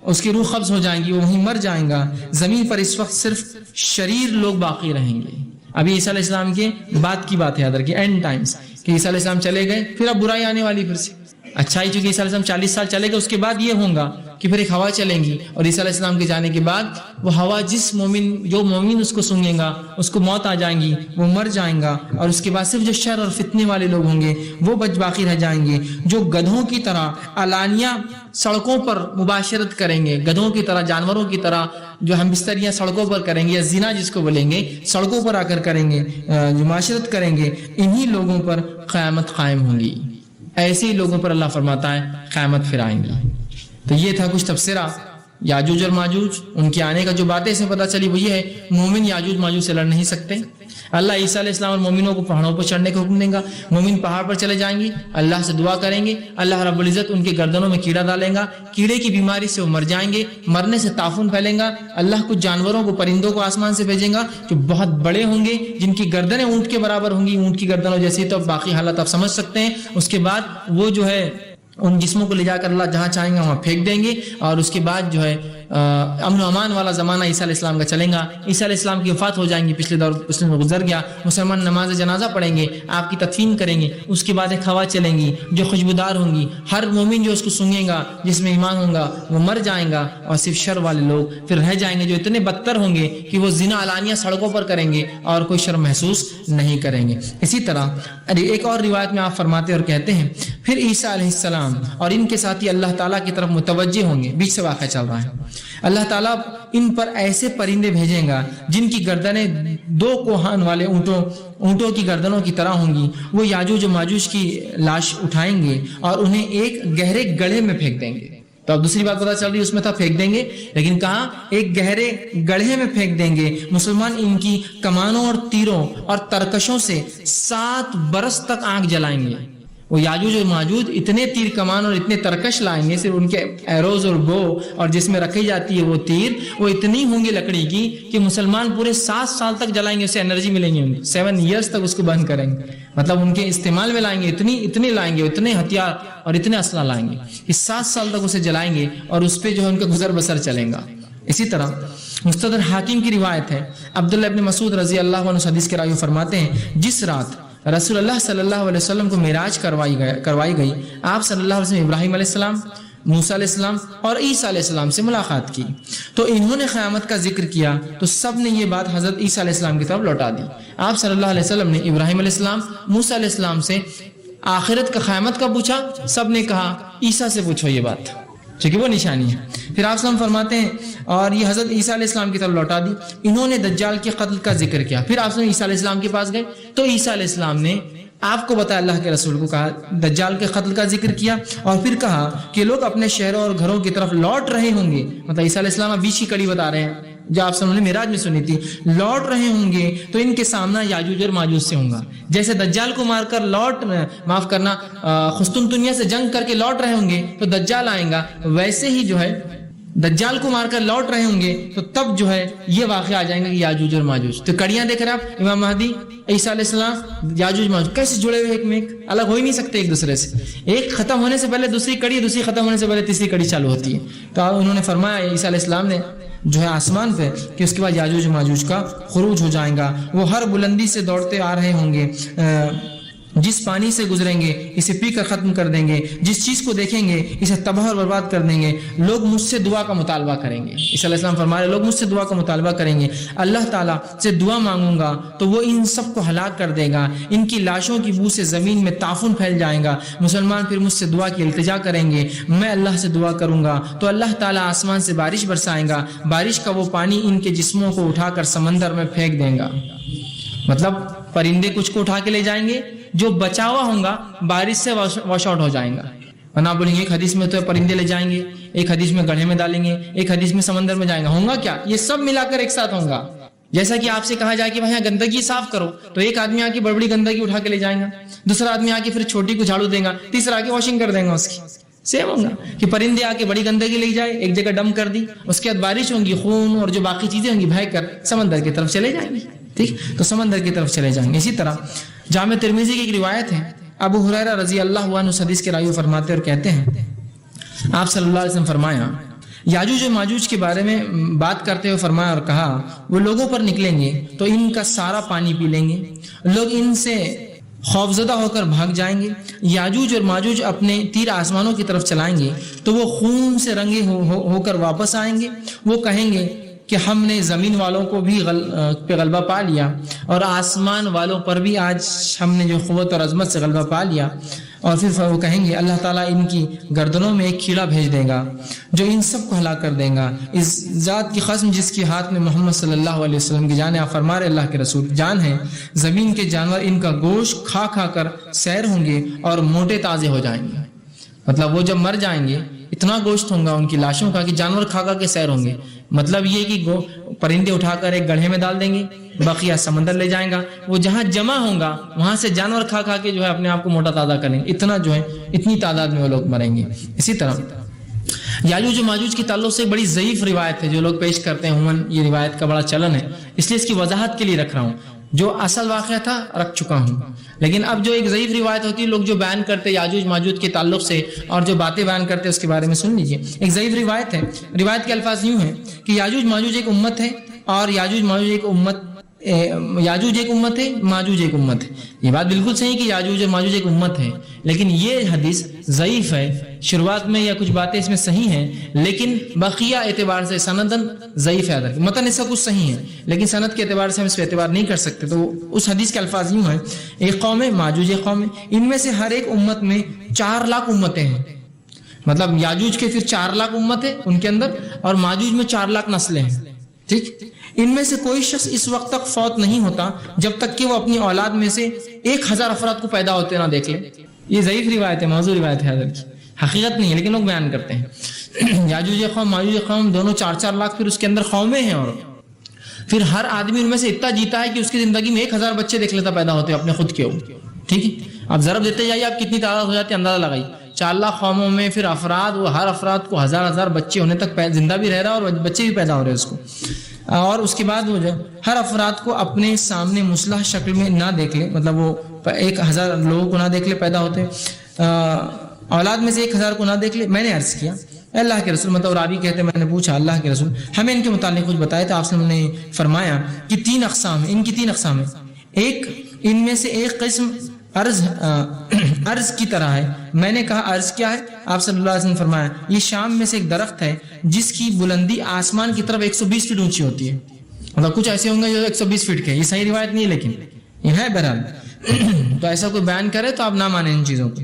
اس کی روح قبض ہو جائیں گی، وہ وہیں مر جائیں گا. زمین پر اس وقت صرف شریر لوگ باقی رہیں گے. ابھی عیسیٰ علیہ السلام کے بعد کی بات ہے، یاد رکھیے، اینڈ ٹائمز کہ عیسیٰ علیہ السلام چلے گئے، پھر اب برائی آنے والی. پھر سے اچھائی چونکہ عیسیٰ علیہ السلام 40 سال چلے گئے، اس کے بعد یہ ہوگا کہ پھر ایک ہوا چلیں گی اور عیسیٰ علیہ السلام کے جانے کے بعد وہ ہوا جو مومن اس کو سونگے گا اس کو موت آ جائیں گی، وہ مر جائیں گا. اور اس کے بعد صرف جو شر اور فتنے والے لوگ ہوں گے وہ بچ باقی رہ جائیں گے، جو گدھوں کی طرح علانیہ سڑکوں پر مباشرت کریں گے، گدھوں کی طرح، جانوروں کی طرح جو ہم بستریاں سڑکوں پر کریں گے یا زنا جس کو بولیں گے سڑکوں پر آ کر کریں گے، جو معاشرت کریں گے، انہی لوگوں پر قیامت قائم ہوں گی. ایسے ہی لوگوں پر اللہ فرماتا ہے قیامت پھر آئیں گی. تو یہ تھا کچھ تبصرہ یاجوج اور ماجوج. ان کے آنے کا جو باتیں سے پتہ چلی وہ یہ ہے مومن یاجوج ماجوج سے لڑ نہیں سکتے. اللہ عیسیٰ علیہ السلام اور مومنوں کو پہاڑوں پر چڑھنے کا حکم دے گا. مومن پہاڑ پر چلے جائیں گے، اللہ سے دعا کریں گے، اللہ رب العزت ان کے گردنوں میں کیڑا ڈالیں گا، کیڑے کی بیماری سے وہ مر جائیں گے، مرنے سے تعفن پھیلیں گا. اللہ کچھ جانوروں کو، پرندوں کو آسمان سے بھیجیں گا جو بہت بڑے ہوں گے، جن کی گردنیں اونٹ کے برابر ہوں گی، اونٹ کی گردنوں جیسی. تو باقی حالت آپ سمجھ سکتے ہیں. اس کے بعد وہ جو ہے ان جسموں کو لے جا کر اللہ جہاں چاہیں گے وہاں پھینک دیں گے. اور اس کے بعد جو ہے امن و امان والا زمانہ عیسیٰ علیہ السلام کا چلے گا. عیسیٰ علیہ السلام کی وفات ہو جائیں گی، پچھلے دور میں گزر گیا. مسلمان نماز جنازہ پڑھیں گے، آپ کی تدفین کریں گے. اس کے بعد ایک ہوا چلیں گی جو خوشبودار ہوں گی. ہر مومن جو اس کو سنگے گا، جس میں ایمان ہوگا، وہ مر جائیں گا. اور صرف شر والے لوگ پھر رہ جائیں گے جو اتنے بدتر ہوں گے کہ وہ زنا علانیہ سڑکوں پر کریں گے اور کوئی شرم محسوس نہیں کریں گے. اسی طرح ایک اور روایت میں آپ فرماتے اور کہتے ہیں پھر عیسیٰ علیہ السلام اور ان کے ساتھی اللہ تعالیٰ کی طرف متوجہ ہوں گے. بیچ سے واقعہ چل رہا ہے. اللہ تعالیٰ ان پر ایسے پرندے بھیجیں گا جن کی گردنیں 2 کوہان والے اونٹوں کی گردنوں کی طرح ہوں گی. وہ یاجوج و ماجوج کی لاش اٹھائیں گے اور انہیں ایک گہرے گڑھے میں پھینک دیں گے. تو اب دوسری بات پتا چل رہی ہے، اس میں تھا پھینک دیں گے، لیکن کہاں ایک گہرے گڑھے میں پھینک دیں گے. مسلمان ان کی کمانوں اور تیروں اور ترکشوں سے 7 برس تک آگ جلائیں گے. وہ یاجوج اور ماجوج اتنے تیر کمان اور اتنے ترکش لائیں گے، صرف ان کے ایروز اور بو اور جس میں رکھی جاتی ہے وہ تیر، وہ اتنی ہوں گی لکڑی کی کہ مسلمان پورے 7 سال تک جلائیں گے، اسے انرجی ملیں گی، 7 ایئرس تک اس کو بند کریں گے، مطلب ان کے استعمال میں لائیں گے، اتنی لائیں گے، اتنے ہتھیار اور اتنے اسلحہ لائیں گے کہ 7 سال تک اسے جلائیں گے اور اس پہ جو ہے ان کا گزر بسر چلیں گا۔ اسی طرح مستدرک حاکم کی روایت ہے، عبداللہ ابن مسعود رضی اللہ عنہ حدیث کے راوی فرماتے ہیں، جس رات رسول اللہ صلی اللہ علیہ وسلم کو معراج کروائی گئی، آپ صلی اللہ علیہ وسلم ابراہیم علیہ السلام، موسیٰ علیہ السلام اور عیسیٰ علیہ السلام سے ملاقات کی، تو انہوں نے قیامت کا ذکر کیا تو سب نے یہ بات حضرت عیسیٰ علیہ السلام کی طرف لوٹا دی۔ آپ صلی اللہ علیہ وسلم نے ابراہیم علیہ السلام، موسیٰ علیہ السلام سے آخرت کا قیامت کا پوچھا، سب نے کہا عیسیٰ سے پوچھو یہ بات، چونکہ وہ نشانی ہے۔ پھر آپ صلی اللہ علیہ وسلم فرماتے ہیں اور یہ حضرت عیسیٰ علیہ السلام کی طرف لوٹا دی، انہوں نے دجال کے قتل کا ذکر کیا۔ پھر آپ صلی اللہ علیہ وسلم عیسیٰ علیہ السلام کے پاس گئے تو عیسیٰ علیہ السلام نے آپ کو بتایا، اللہ کے رسول کو کہا، دجال کے قتل کا ذکر کیا، اور پھر کہا کہ لوگ اپنے شہروں اور گھروں کی طرف لوٹ رہے ہوں گے، مطلب عیسیٰ علیہ السلام بیچ کی کڑی بتا رہے ہیں جو آپ نے معراج میں سنی تھی، لوٹ رہے ہوں گے تو ان کے سامنا یاجوج اور ماجوج سے ہوں گا، جیسے دجال کو مار کر قسطنطنیہ سے جنگ کر کے لوٹ رہے ہوں گے تو دجال آئیں گا، ویسے ہی جو ہے دجال کو مار کر لوٹ رہے ہوں گے تو تب جو ہے یہ واقعہ آ جائیں گے کہ یاجوج اور ماجوج۔ تو کڑیاں دیکھ رہے آپ، امام مہدی، عیسیٰ علیہ السلام، یاجوج ماجوج کیسے جڑے ہوئے ایک میں ایک، الگ ہو ہی نہیں سکتے ایک دوسرے سے، ایک ختم ہونے سے پہلے دوسری کڑی، دوسری ختم ہونے سے پہلے تیسری کڑی چالو ہوتی ہے۔ تو انہوں نے فرمایا عیسیٰ علیہ السلام نے جو ہے آسمان پہ کہ اس کے بعد یاجوج ماجوج کا خروج ہو جائے گا، وہ ہر بلندی سے دوڑتے آ رہے ہوں گے، جس پانی سے گزریں گے اسے پی کر ختم کر دیں گے، جس چیز کو دیکھیں گے اسے تباہ اور برباد کر دیں گے، لوگ مجھ سے دعا کا مطالبہ کریں گے۔ عیسیٰ علیہ السلام فرما رہے لوگ مجھ سے دعا کا مطالبہ کریں گے، اللہ تعالیٰ سے دعا مانگوں گا تو وہ ان سب کو ہلاک کر دے گا، ان کی لاشوں کی بو سے زمین میں تعفن پھیل جائے گا، مسلمان پھر مجھ سے دعا کی التجا کریں گے، میں اللہ سے دعا کروں گا تو اللہ تعالیٰ آسمان سے بارش برسائے گا، بارش کا وہ پانی ان کے جسموں کو اٹھا کر سمندر میں پھینک دیں گا، مطلب پرندے کچھ کو اٹھا کے لے جائیں گے، جو بچا ہوا ہوں گا بارش سے واش آؤٹ ہو جائیں گا، ورنہ بولیں گے ایک حدیث میں تو پرندے لے جائیں گے، ایک حدیث میں گڑھے میں ڈالیں گے، ایک حدیث میں سمندر میں جائیں گا، ہوں گا کیا؟ یہ سب ملا کر ایک ساتھ ہوں گا۔ جیسا کہ آپ سے کہا جائے کہ بھائی یہاں گندگی صاف کرو تو ایک آدمی آ کے بڑی بڑی گندگی اٹھا کے لے جائیں گا، دوسرا آدمی آ کے پھر چھوٹی کو جھاڑو دے گا، تیسرا آ کے واشنگ کر دیں گا اس کی، سیم ہوگا کہ پرندے آ کے بڑی گندگی لے جائے، ایک جگہ ڈم کر دی، اس کے بعد بارش ہوگی، خون اور جو باقی چیزیں ہوں گی بہہ کر سمندر کی طرف چلے جائیں گی، ٹھیک، تو سمندر کی طرف چلے جائیں گے۔ اسی طرح جامع ترمذی کی ایک روایت ہے، ابو ہریرہ رضی اللہ عنہ حدیث کے راوی فرماتے اور کہتے ہیں آپ صلی اللہ علیہ وسلم فرمایا، یاجوج و ماجوج کے بارے میں بات کرتے ہوئے فرمایا اور کہا، وہ لوگوں پر نکلیں گے تو ان کا سارا پانی پی لیں گے، لوگ ان سے خوفزدہ ہو کر بھاگ جائیں گے، یاجوج اور ماجوج اپنے تیر آسمانوں کی طرف چلائیں گے تو وہ خون سے رنگے ہو کر واپس آئیں گے، وہ کہیں گے کہ ہم نے زمین والوں کو بھی پہ غلبہ پا لیا اور آسمان والوں پر بھی آج ہم نے جو قوت اور عظمت سے غلبہ پا لیا، اور پھر وہ کہیں گے اللہ تعالیٰ ان کی گردنوں میں ایک کیڑا بھیج دے گا جو ان سب کو ہلاک کر دے گا، اس ذات کی قسم جس کے ہاتھ میں محمد صلی اللہ علیہ وسلم کی جان ہے، آپ فرما رہے اللہ کے رسول جان ہے، زمین کے جانور ان کا گوشت کھا کھا کر سیر ہوں گے اور موٹے تازے ہو جائیں گے، مطلب وہ جب مر جائیں گے اتنا گوشت ہوگا ان کی لاشوں کا کہ جانور کھا کھا کے سیر ہوں گے، مطلب یہ کہ پرندے اٹھا کر ایک گڑھے میں ڈال دیں گے، بقیہ سمندر لے جائیں گا، وہ جہاں جمع ہوں گا وہاں سے جانور کھا کھا کے جو ہے اپنے آپ کو موٹا تازہ کریں گے، اتنا جو ہے اتنی تعداد میں وہ لوگ مریں گے۔ اسی طرح یاجوج و ماجوج کی تعلق سے بڑی ضعیف روایت ہے جو لوگ پیش کرتے ہیں، عموماً یہ روایت کا بڑا چلن ہے، اس لیے اس کی وضاحت کے لیے رکھ رہا ہوں، جو اصل واقعہ تھا رکھ چکا ہوں، لیکن اب جو ایک ضعیف روایت ہوتی ہے لوگ جو بیان کرتے یاجوج ماجوج کے تعلق سے اور جو باتیں بیان کرتے اس کے بارے میں سن لیجئے۔ ایک ضعیف روایت ہے، روایت کے الفاظ یوں ہیں کہ یاجوج ماجوج ایک امت ہے اور یاجوج ایک امت ہے، ماجوج ایک امت ہے۔ یہ بات بالکل صحیح کہ یاجوج اور ماجوج ایک امت ہے، لیکن یہ حدیث ضعیف ہے، شروعات میں یا کچھ باتیں اس میں صحیح ہیں لیکن بقیہ اعتبار سے سندن ضعیف ہے، متن اس کا کچھ صحیح ہے لیکن سند کے اعتبار سے ہم اس پہ اعتبار نہیں کر سکتے۔ تو اس حدیث کے الفاظ یوں ہیں، ایک قوم ہے، ماجوج ایک قوم ہے، ان میں سے ہر ایک امت میں 4 لاکھ امتیں ہیں، مطلب یاجوج کے پھر 4 لاکھ امت ہے ان کے اندر اور ماجوج میں 4 لاکھ نسلیں ہیں، ٹھیک۔ ان میں سے کوئی شخص اس وقت تک فوت نہیں ہوتا جب تک کہ وہ اپنی اولاد میں سے 1000 افراد کو پیدا ہوتے نہ دیکھ لے۔ یہ ضعیف روایت ہے، موضوع روایت ہے، حقیقت نہیں ہے لیکن لوگ بیان کرتے ہیں۔ یاجوج قوم ماجوج قوم دونوں 4 لاکھ، پھر اس کے اندر قومیں ہیں اور پھر ہر آدمی ان میں سے اتنا جیتا ہے کہ اس کی زندگی میں 1000 بچے دیکھ لیتا پیدا ہوتے اپنے خود کے، ٹھیک ہے۔ آپ ضرب دیتے جائیے، آپ کتنی تعداد ہو جاتی ہے اندازہ لگائی. 4 لاکھ قوموں میں پھر افراد، وہ ہر افراد کو ہزار بچے ہونے تک زندہ بھی رہ رہا ہے اور بچے بھی پیدا ہو رہے ہیں اس کو. اور اس کے بعد وہ جو ہر افراد کو اپنے سامنے مسلح شکل میں نہ دیکھ لے، مطلب وہ 1000 لوگوں کو نہ دیکھ لے پیدا ہوتے، اولاد میں سے 1000 کو نہ دیکھ لے. میں نے عرض کیا اللہ کے رسول، مطلب راوی کہتے ہیں میں نے پوچھا اللہ کے رسول ہمیں ان کے متعلق کچھ بتائے، تو آپ نے فرمایا کہ 3 اقسام ہیں، ان کی 3 اقسام ہیں. ایک ان میں سے ایک قسم ارض کی طرح ہے. میں نے کہا ارض کیا ہے؟ آپ صلی اللہ علیہ وسلم نے فرمایا یہ شام میں سے ایک درخت ہے جس کی بلندی آسمان کی طرف 120 فٹ اونچی ہوتی ہے. مطلب کچھ ایسے ہوں گے جو 120 فٹ کے، یہ صحیح روایت نہیں ہے لیکن یہ ہے بہرحال. تو ایسا کوئی بیان کرے تو آپ نہ مانیں ان چیزوں کو.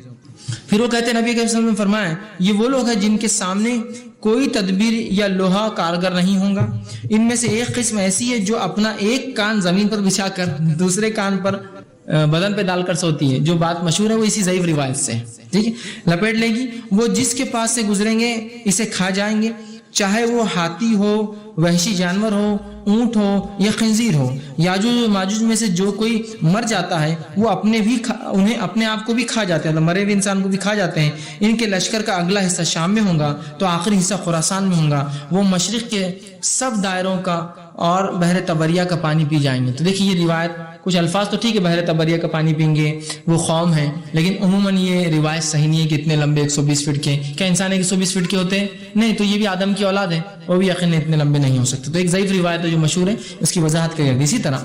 پھر وہ کہتے ہیں نبی کے وسلم نے فرمایا یہ وہ لوگ ہیں جن کے سامنے کوئی تدبیر یا لوہا کارگر نہیں ہوگا. ان میں سے ایک قسم ایسی ہے جو اپنا ایک کان زمین پر بچھا کر دوسرے کان پر بدن پہ ڈال کر سوتی ہے. جو بات مشہور ہے وہ اسی ضعیف روایت سے ٹھیک ہے لپیٹ لے گی. وہ جس کے پاس سے گزریں گے اسے کھا جائیں گے، چاہے وہ ہاتھی ہو، وحشی جانور ہو، اونٹ ہو یا خنزیر ہو. یاجوج و ماجوج میں سے جو کوئی مر جاتا ہے وہ انہیں اپنے آپ کو بھی کھا جاتے ہیں، مرے ہوئے انسان کو بھی کھا جاتے ہیں. ان کے لشکر کا اگلا حصہ شام میں ہوگا تو آخری حصہ خراسان میں ہوگا. وہ مشرق کے سب دائروں کا اور بحر طبریہ کا پانی پی جائیں گے. تو دیکھیے یہ روایت کچھ الفاظ تو ٹھیک ہے بحر طبریہ کا پانی پئیں گے وہ قوم ہے، لیکن عموماً یہ روایت صحیح نہیں ہے کہ اتنے لمبے 120 فٹ کے. کیا انسان 120 فٹ کے ہوتے ہیں؟ نہیں. تو یہ بھی آدم کی اولاد ہے، وہ بھی یقیناً اتنے لمبے نہیں ہو سکتے. تو ایک ضعیف روایت ہے جو مشہور ہے، اس کی وضاحت کری گئی. اسی طرح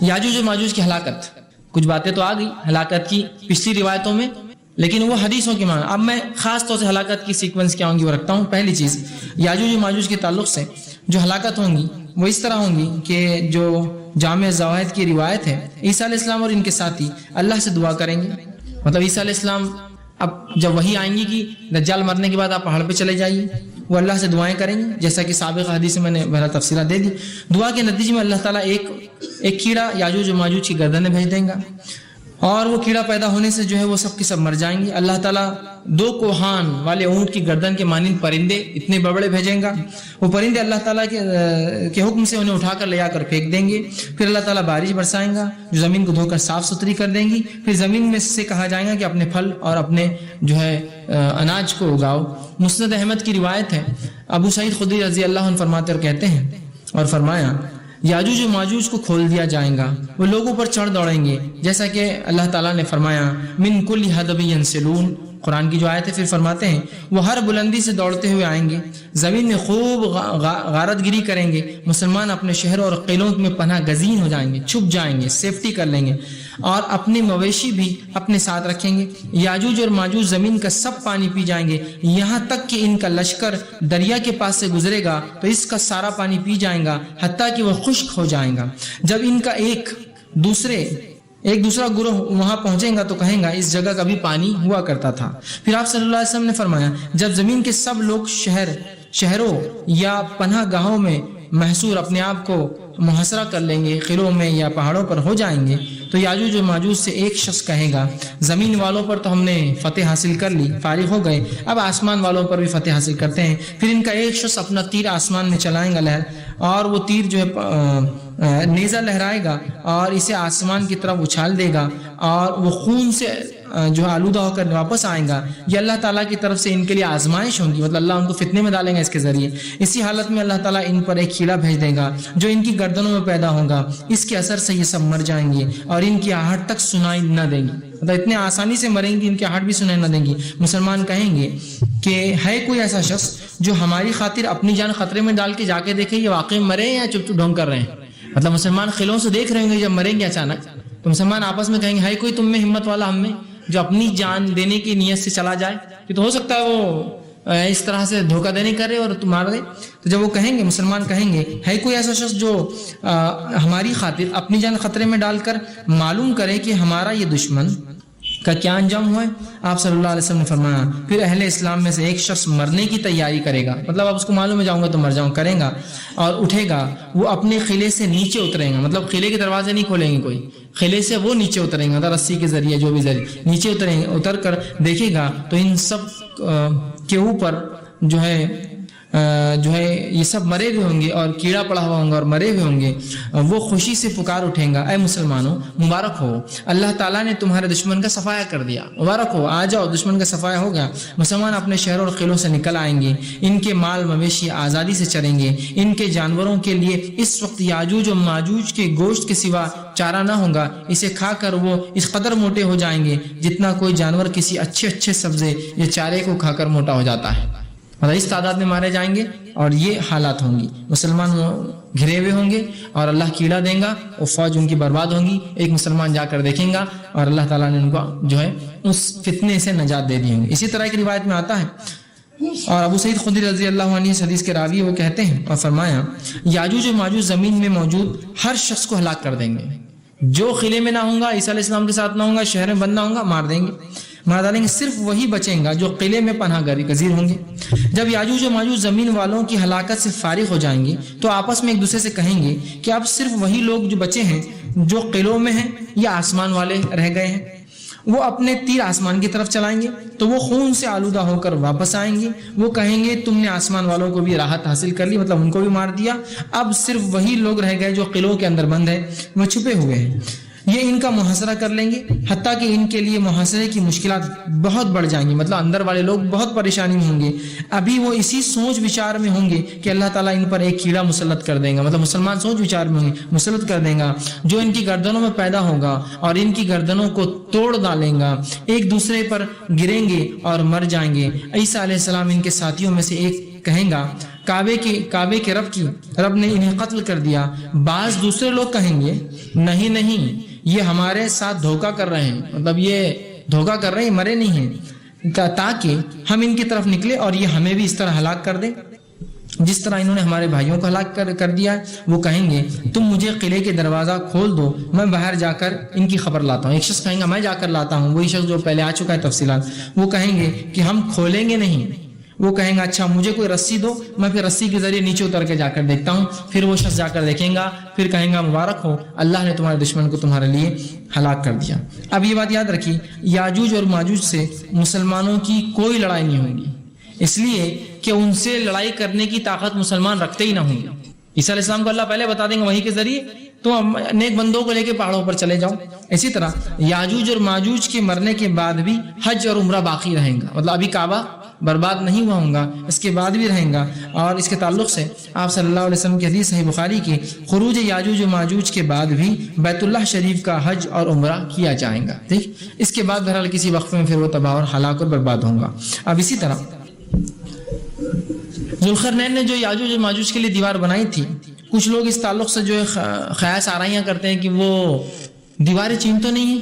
یاجوج و ماجوج کی ہلاکت، کچھ باتیں تو آ گئی ہلاکت کی پچھلی روایتوں میں، لیکن وہ حدیثوں کی معنی. اب میں خاص طور سے ہلاکت کی سیکوینس کیا ہوں گی وہ رکھتا ہوں. پہلی چیز یاجوج و ماجوج کے تعلق سے جو ہلاکت ہوں گی وہ اس طرح ہوں گی کہ جو جامع زواہد کی روایت ہے، عیسیٰ علیہ السلام اور ان کے ساتھی اللہ سے دعا کریں گے. مطلب عیسیٰ علیہ السلام اب جب وہی آئیں گی کہ دجال مرنے کے بعد آپ پہاڑ پہ چلے جائیے، وہ اللہ سے دعائیں کریں گے جیسا کہ سابق حدیث میں نے بہرحال تفصیلات دے دی. دعا کے نتیجے میں اللہ تعالیٰ ایک کیڑا یاجوج و ماجوج کی گردنیں بھیج دیں گا، اور وہ کیڑا پیدا ہونے سے جو ہے وہ سب کے سب مر جائیں گے. اللہ تعالیٰ 2 کوہان والے اونٹ کی گردن کے مانند پرندے اتنے بڑے بھیجیں گا. وہ پرندے اللہ تعالیٰ کے حکم سے انہیں اٹھا کر لے جا کر پھینک دیں گے. پھر اللہ تعالیٰ بارش برسائیں گا جو زمین کو دھو کر صاف ستھری کر دیں گی. پھر زمین میں سے کہا جائے گا کہ اپنے پھل اور اپنے جو ہے اناج کو اگاؤ. مسند احمد کی روایت ہے، ابو سعید خدری رضی اللہ عنہ فرماتے اور کہتے ہیں اور فرمایا یاجوج و ماجوج کو کھول دیا جائے گا، وہ لوگوں پر چڑھ دوڑیں گے جیسا کہ اللہ تعالیٰ نے فرمایا من کل حدب ینسلون، قرآن کی جو آیت ہے. پھر فرماتے ہیں وہ ہر بلندی سے دوڑتے ہوئے آئیں گے، زمین میں خوب غارت گیری کریں گے. مسلمان اپنے شہروں اور قلعوں میں پناہ گزین ہو جائیں گے، چھپ جائیں گے، سیفٹی کر لیں گے، اور اپنے مویشی بھی اپنے ساتھ رکھیں گے. یاجوج اور ماجوج زمین کا سب پانی پی جائیں گے، یہاں تک کہ ان کا لشکر دریا کے پاس سے گزرے گا تو اس کا سارا پانی پی جائیں گا حتیٰ کہ وہ خشک ہو جائیں گا. جب ان کا ایک دوسرا گروہ وہاں پہنچے گا تو کہیں گا اس جگہ کا بھی پانی ہوا کرتا تھا. پھر آپ صلی اللہ علیہ وسلم نے فرمایا جب زمین کے سب لوگ شہروں یا پناہ گاہوں میں محصور اپنے آپ کو محاصرہ کر لیں گے، قلعوں میں یا پہاڑوں پر ہو جائیں گے، تو یاجوج و ماجوج سے ایک شخص کہے گا زمین والوں پر تو ہم نے فتح حاصل کر لی، فارغ ہو گئے، اب آسمان والوں پر بھی فتح حاصل کرتے ہیں. پھر ان کا ایک شخص اپنا تیر آسمان میں چلائے گا لہر، اور وہ تیر جو ہے نیزہ لہرائے گا اور اسے آسمان کی طرف اچھال دے گا، اور وہ خون سے جو آلودہ ہو کر واپس آئے گا. یہ اللہ تعالیٰ کی طرف سے ان کے لیے آزمائش ہوگی، مطلب اللہ ان کو فتنے میں ڈالیں گا اس کے ذریعے. اسی حالت میں اللہ تعالیٰ ان پر ایک کیڑا بھیج دے گا جو ان کی گردنوں میں پیدا ہوگا، اس کے اثر سے یہ سب مر جائیں گے اور ان کی آہٹ تک سنائی نہ دیں گی. مطلب اتنے آسانی سے مریں گی ان کی آہٹ بھی سنائی نہ دیں گی. مسلمان کہیں گے کہ ہے کوئی ایسا شخص جو ہماری خاطر اپنی جان خطرے میں ڈال کے جا کے دیکھے یہ واقعی مرے یا چپ چپ ڈھونگ کر رہے ہیں. مطلب مسلمان قلعوں سے دیکھ رہے ہوں گے جب مریں گے اچانک، تو مسلمان آپس میں کہیں گے ہے کوئی تم میں ہمت والا ہم میں جو اپنی جان دینے کی نیت سے چلا جائے. کہ تو ہو سکتا ہے وہ اس طرح سے دھوکہ دینے کرے اور تم مار دے. تو جب وہ کہیں گے مسلمان کہیں گے ہے کوئی ایسا شخص جو ہماری خاطر اپنی جان خطرے میں ڈال کر معلوم کرے کہ ہمارا یہ دشمن کا کیا انجام ہوا ہے. آپ صلی اللہ علیہ وسلم نے فرمایا پھر اہل اسلام میں سے ایک شخص مرنے کی تیاری کرے گا، مطلب اب اس کو معلوم ہے جاؤں گا تو مر جاؤں، کرے گا اور اٹھے گا. وہ اپنے قلعے سے نیچے اترے گا، مطلب قلعے کے دروازے نہیں کھولیں گے کوئی، قلعے سے وہ نیچے اتریں گے، مطلب رسی کے ذریعے جو بھی ذریعے نیچے اتریں گے. اتر کر دیکھے گا تو ان سب کے اوپر جو ہے جو ہے یہ سب مرے ہوئے ہوں گے اور کیڑا پڑا ہوا ہوں گا اور مرے ہوئے ہوں گے، وہ خوشی سے پکار اٹھیں گا، اے مسلمانوں مبارک ہو، اللہ تعالیٰ نے تمہارے دشمن کا صفایا کر دیا، مبارک ہو، آ جاؤ، دشمن کا صفایا ہو گیا، مسلمان اپنے شہروں اور قلعوں سے نکل آئیں گے، ان کے مال مویشی آزادی سے چریں گے، ان کے جانوروں کے لیے اس وقت یاجوج و ماجوج کے گوشت کے سوا چارہ نہ ہوگا، اسے کھا کر وہ اس قدر موٹے ہو جائیں گے جتنا کوئی جانور کسی اچھے سبزے یا چارے کو کھا کر موٹا ہو جاتا ہے، مطلب اس تعداد میں مارے جائیں گے اور یہ حالات ہوں گی، مسلمان گھرے ہوئے ہوں گے اور اللہ کیڑا دیں گا، وہ فوج ان کی برباد ہوں گی، ایک مسلمان جا کر دیکھیں گا اور اللہ تعالیٰ نے ان کو جو ہے اس فتنے سے نجات دے دی ہوں گی۔ اسی طرح کی روایت میں آتا ہے، اور ابو سعید خدری رضی اللہ عنہ اس حدیث کے راوی وہ کہتے ہیں اور فرمایا، یاجوج و ماجوج زمین میں موجود ہر شخص کو ہلاک کر دیں گے، جو قلعے میں نہ ہوں گا، عیسیٰ علیہ السلام کے ساتھ نہ ہوں گا، شہر میں بند نہ ہوں گا، مار دیں گے، مار ڈالیں گے، صرف وہی بچیں گا جو قلعے میں پناہ گزیر ہوں گے۔ جب یاجوج و ماجوج زمین والوں کی ہلاکت سے فارغ ہو جائیں گے تو آپس میں ایک دوسرے سے کہیں گے کہ اب صرف وہی لوگ جو بچے ہیں جو قلعوں میں ہیں یا آسمان والے رہ گئے ہیں، وہ اپنے تیر آسمان کی طرف چلائیں گے تو وہ خون سے آلودہ ہو کر واپس آئیں گے، وہ کہیں گے تم نے آسمان والوں کو بھی راحت حاصل کر لی، مطلب ان کو بھی مار دیا، اب صرف وہی لوگ رہ گئے جو قلعوں کے اندر بند ہیں، وہ چھپے ہوئے ہیں، یہ ان کا محاصرہ کر لیں گے، حتیٰ کہ ان کے لیے محاصرے کی مشکلات بہت بڑھ جائیں گی، مطلب اندر والے لوگ بہت پریشانی میں ہوں گے، ابھی وہ اسی سوچ وچار میں ہوں گے کہ اللہ تعالیٰ ان پر ایک کیڑا مسلط کر دیں گا، مطلب مسلمان سوچ وچار میں ہوں گے، مسلط کر دیں گا جو ان کی گردنوں میں پیدا ہوگا اور ان کی گردنوں کو توڑ ڈالیں گا، ایک دوسرے پر گریں گے اور مر جائیں گے۔ عیسیٰ علیہ السلام ان کے ساتھیوں میں سے ایک کہیں گا کعبے کے رب نے انہیں قتل کر دیا، بعض دوسرے لوگ کہیں گے نہیں یہ ہمارے ساتھ دھوکہ کر رہے ہیں، مطلب یہ دھوکہ کر رہے ہیں، مرے نہیں ہیں، تاکہ ہم ان کی طرف نکلے اور یہ ہمیں بھی اس طرح ہلاک کر دیں جس طرح انہوں نے ہمارے بھائیوں کو ہلاک کر دیا ہے۔ وہ کہیں گے تم مجھے قلعے کے دروازہ کھول دو، میں باہر جا کر ان کی خبر لاتا ہوں، ایک شخص کہیں گا میں جا کر لاتا ہوں، وہی شخص جو پہلے آ چکا ہے تفصیلات، وہ کہیں گے کہ ہم کھولیں گے نہیں، وہ کہیں گا اچھا مجھے کوئی رسی دو، میں پھر رسی کے ذریعے نیچے اتر کے جا کر دیکھتا ہوں، پھر وہ شخص جا کر دیکھیں گا، پھر کہیں گا مبارک ہو، اللہ نے تمہارے دشمن کو تمہارے لیے ہلاک کر دیا۔ اب یہ بات یاد رکھیے، یاجوج اور ماجوج سے مسلمانوں کی کوئی لڑائی نہیں ہوگی، اس لیے کہ ان سے لڑائی کرنے کی طاقت مسلمان رکھتے ہی نہ ہوں گے۔ عیسیٰ علیہ السلام کو اللہ پہلے بتا دیں گے وحی کے ذریعے، تم نیک بندوں کو لے کے پہاڑوں پر چلے جاؤ۔ اسی طرح یاجوج اور ماجوج کے مرنے کے بعد بھی حج اور عمرہ باقی رہیں گا، مطلب ابھی کعبہ برباد نہیں ہوا ہوں گا، اس کے بعد بھی رہیں گا۔ اور اس کے تعلق سے آپ صلی اللہ علیہ وسلم کی حدیث صحیح بخاری کی، خروج یاجوج و ماجوج کے بعد بھی بیت اللہ شریف کا حج اور عمرہ کیا جائے گا، ٹھیک، اس کے بعد بہرحال کسی وقت میں پھر وہ تباہ اور ہلاک اور برباد ہوں گا۔ اب اسی طرح ذوالقرنین نے جو یاجوج و ماجوج کے لیے دیوار بنائی تھی، کچھ لوگ اس تعلق سے جو ہے خیاس آرائیاں کرتے ہیں کہ وہ دیواریں چین تو نہیں ہے،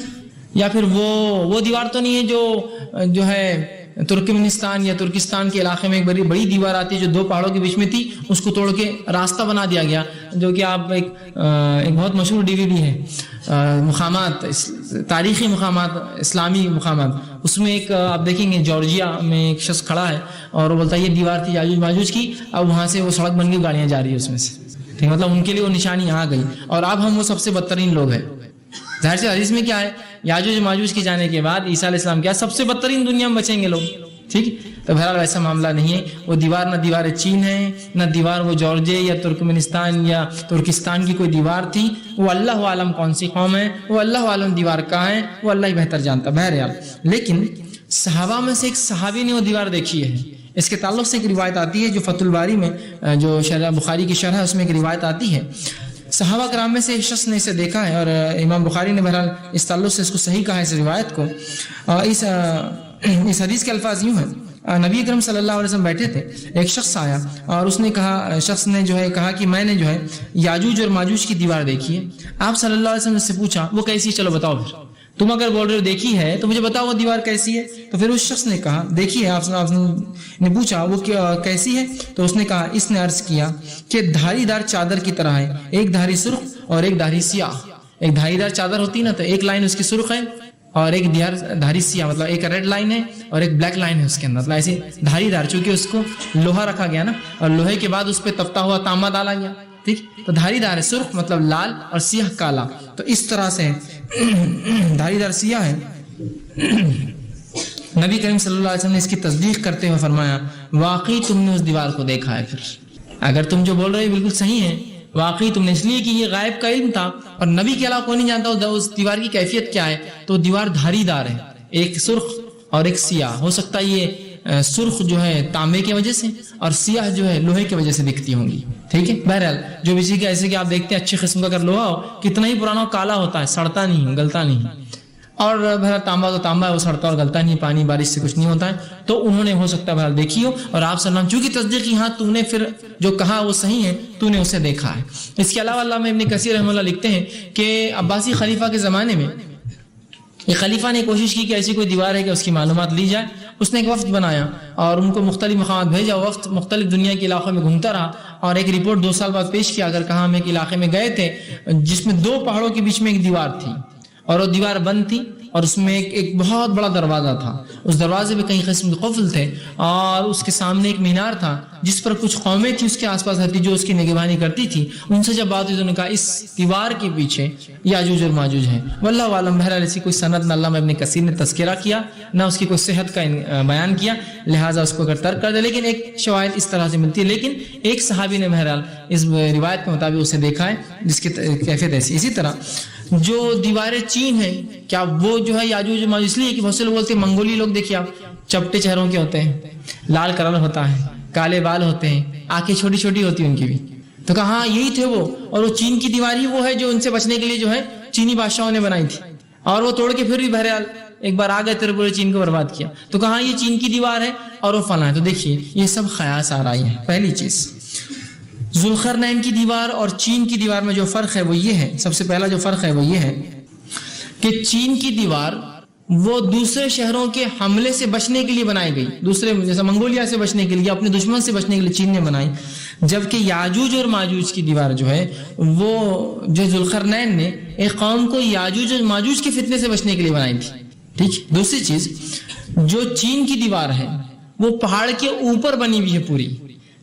یا پھر وہ دیوار تو نہیں ہے جو ہے ترکمنستان یا ترکستان کے علاقے میں ایک بڑی دیوار آتی ہے جو دو پہاڑوں کے بیچ میں تھی، اس کو توڑ کے راستہ بنا دیا گیا، جو کہ آپ ایک بہت مشہور DVD ہے، مقامات، تاریخی مقامات، اسلامی مقامات، اس میں ایک آپ دیکھیں گے جارجیا میں ایک شخص کھڑا ہے اور وہ بولتا ہے یہ دیوار تھی یاجوج ماجوج کی، اب وہاں سے وہ سڑک بن گئی، گاڑیاں جا رہی ہے اس میں سے، ٹھیک، مطلب ان کے لیے وہ نشانی آ گئی، اور اب ہم وہ سب سے بدترین لوگ ہیں۔ ظاہر سے حدیث میں کیا ہے، یاجوج ماجوج کے جانے کے بعد عیسیٰ علیہ السلام کیا سب سے بدترین دنیا میں بچیں گے لوگ، ٹھیک، تو بہرحال ایسا معاملہ نہیں ہے، وہ دیوار نہ دیوار چین ہے، نہ دیوار وہ جارجیا یا ترکمنستان یا ترکستان کی کوئی دیوار تھی، وہ اللہ عالم کون سی قوم ہے، وہ اللہ عالم دیوار کہاں ہے، وہ اللہ ہی بہتر جانتا۔ بہرحال لیکن صحابہ میں سے ایک صحابی نے وہ دیوار دیکھی ہے، اس کے تعلق سے ایک روایت آتی ہے جو فتح الباری میں جو شرح بخاری کی شرح ہے اس میں ایک روایت آتی ہے، صحابہ کرام میں سے ایک شخص نے اسے دیکھا ہے، اور امام بخاری نے بہرحال اس تعلق سے اس کو صحیح کہا ہے اس روایت کو۔ اس حدیث کے الفاظ یوں ہیں، نبی اکرم صلی اللہ علیہ وسلم بیٹھے تھے، ایک شخص آیا اور اس نے کہا کہ میں نے جو ہے یاجوج اور ماجوج کی دیوار دیکھی ہے۔ آپ صلی اللہ علیہ وسلم سے پوچھا وہ کیسی، چلو بتاؤ، پھر تم اگر بول رہے ہو دیکھی ہے تو مجھے بتاؤ وہ دیوار کیسی ہے۔ تو پھر اس شخص نے کہا دیکھی ہے۔ آپ نے پوچھا وہ کیسی ہے، تو اس نے کہا، اس نے عرض کیا کہ دھاری دار چادر کی طرح ہے، ایک دھاری سرخ اور ایک دھاری سیاہ۔ ایک دھاری دار چادر ہوتی نا، تو ایک لائن اس کی سرخ ہے اور ایک دھاری سیاہ، مطلب ایک ریڈ لائن ہے اور ایک بلیک لائن ہے اس کے اندر، مطلب ایسے دھاری دار، چونکہ اس کو لوہا رکھا گیا نا، اور لوہے کے بعد اس پہ تپتا ہوا تانبا ڈالا گیا، ٹھیک، تو دھاری دار ہے، سرخ مطلب لال اور سیاہ کالا، تو اس طرح سے دھاری دار سیاہ ہے، نبی کریم صلی اللہ علیہ وسلم نے اس کی تصدیق کرتے ہوئے فرمایا واقعی تم نے اس دیوار کو دیکھا ہے. پھر اگر تم جو بول رہے ہو بالکل صحیح ہے، واقعی تم نے، اس لیے کہ یہ غائب کا علم تھا اور نبی کے علاوہ کوئی نہیں جانتا اس دیوار کی کیفیت کیا ہے. تو دیوار دھاری دار ہے، ایک سرخ اور ایک سیاہ. ہو سکتا ہے یہ سرخ جو ہے تانبے کی وجہ سے اور سیاہ جو ہے لوہے کی وجہ سے دکھتی ہوں گی. ٹھیک ہے، بہرحال جو بھی چیز ایسے کہ آپ دیکھتے ہیں اچھے قسم کا اگر لوہا ہو کتنا ہی پرانا ہو کالا ہوتا ہے، سڑتا نہیں، گلتا نہیں. اور بہرحال تانبا تو تانبا ہے، وہ سڑتا اور گلتا نہیں، پانی بارش سے کچھ نہیں ہوتا ہے. تو انہوں نے ہو سکتا ہے بہرحال دیکھی ہو اور آپ صلی اللہ علیہ وسلم چونکہ تصدیق کی، ہاں تو نے پھر جو کہا وہ صحیح ہے، تو نے اسے دیکھا ہے. اس کے علاوہ علامہ ابن کثیر رحمہ اللہ لکھتے ہیں کہ عباسی خلیفہ کے زمانے میں ایک خلیفہ نے کوشش کی کہ ایسی کوئی دیوار ہے کہ اس کی معلومات لی جائے. اس نے ایک وفد بنایا اور ان کو مختلف مقامات بھیجا. وفد مختلف دنیا کے علاقوں میں گھومتا رہا اور ایک رپورٹ 2 سال بعد پیش کیا. اگر کہاں ہم ایک علاقے میں گئے تھے جس میں 2 پہاڑوں کے بیچ میں ایک دیوار تھی اور وہ دیوار بند تھی اور اس میں ایک بہت بڑا دروازہ تھا. اس دروازے پہ کئی قسم کے قفل تھے اور اس کے سامنے ایک مینار تھا جس پر کچھ قومیں تھی اس کے آس پاس رہتی جو اس کی نگہبانی کرتی تھی. ان سے جب بات ہوئی تو انہوں نے کہا اس دیوار کے پیچھے یاجوج اور ماجوج ہیں. واللہ عالم، بہرحال ایسی کوئی سند نہ علامہ ابن کثیر نے تذکرہ کیا نہ اس کی کوئی صحت کا بیان کیا، لہٰذا اس کو اگر ترک کر دے. لیکن ایک شواہد اس طرح سے ملتی ہے. لیکن ایک صحابی نے بہرحال اس روایت کے مطابق اسے دیکھا ہے جس کی کیفیت ایسی. اسی طرح جو دیواریں چین ہیں، کیا وہ جو ہے یاجوج و ماجوج؟ اس لیے کہ بہت سے لوگ بولتے ہیں منگولی لوگ دیکھیے آپ چپٹے چہروں کے ہوتے ہیں، لال کلر ہوتا ہے، کالے بال ہوتے ہیں، آنکھیں چھوٹی چھوٹی ہوتی ہیں ان کی بھی. تو کہا یہی تھے وہ، اور وہ چین کی دیوار ہی وہ ہے جو ان سے بچنے کے لیے جو ہے چینی بادشاہوں نے بنائی تھی اور وہ توڑ کے پھر بھی بہرحال ایک بار آ گئے تھے پورے چین کو برباد کیا. تو کہا یہ چین کی دیوار ہے اور وہ فلاں ہے. تو دیکھیے یہ سب خیاس آرائی ہیں. پہلی چیز ذوالقرنین کی دیوار اور چین کی دیوار میں جو فرق ہے وہ یہ ہے، سب سے پہلا جو فرق ہے وہ یہ ہے کہ چین کی دیوار وہ دوسرے شہروں کے حملے سے بچنے کے لیے بنائی گئی، دوسرے جیسا منگولیا سے بچنے کے لیے، اپنے دشمن سے بچنے کے لیے چین نے بنائی. جبکہ یاجوج اور ماجوج کی دیوار جو ہے وہ جو ذوالقرنین نے ایک قوم کو یاجوج اور ماجوج کے فتنے سے بچنے کے لیے بنائی تھی. ٹھیک. دوسری چیز جو چین کی دیوار ہے وہ پہاڑ کے اوپر بنی ہوئی ہے پوری،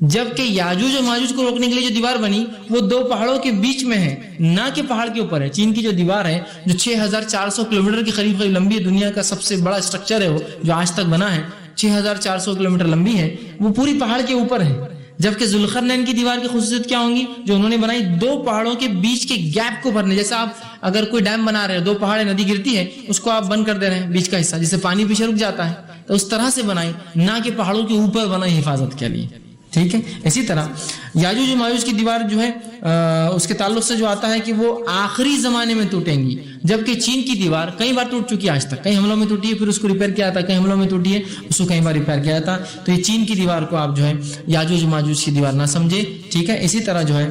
جبکہ یاجوج اور ماجوج کو روکنے کے لیے جو دیوار بنی وہ 2 پہاڑوں کے بیچ میں ہے، نہ کہ پہاڑ کے اوپر ہے. چین کی جو دیوار ہے جو 6400 کلومیٹر کے قریب لمبی ہے، دنیا کا سب سے بڑا اسٹرکچر ہے وہ جو آج تک بنا ہے، 6400 کلومیٹر لمبی ہے، وہ پوری پہاڑ کے اوپر ہے. جبکہ ذوالقرنین کی دیوار کی خصوصیت کیا ہوں گی جو انہوں نے بنائی؟ 2 پہاڑوں کے بیچ کے گیپ کو بھرنے. جیسا آپ اگر کوئی ڈیم بنا رہے ہیں، 2 پہاڑ ندی گرتی ہے اس کو آپ بند کر دے رہے ہیں بیچ کا حصہ، جس سے پانی پیچھے رک جاتا ہے، تو اس طرح سے بنائی، نہ کہ پہاڑوں کے اوپر بنائی حفاظت کے لیے. ٹھیک ہے. اسی طرح یاجوج و ماجوج کی دیوار جو ہے اس کے تعلق سے جو آتا ہے کہ وہ آخری زمانے میں ٹوٹیں گی، جبکہ چین کی دیوار کئی بار ٹوٹ چکی ہے آج تک. کئی حملوں میں ٹوٹی ہے پھر اس کو ریپیئر کیا جاتا ہے، کئی حملوں میں ٹوٹی ہے اس کو کئی بار ریپیئر کیا جاتا. تو یہ چین کی دیوار کو آپ جو ہے یاجوج و ماجوج کی دیوار نہ سمجھے. ٹھیک ہے. اسی طرح جو ہے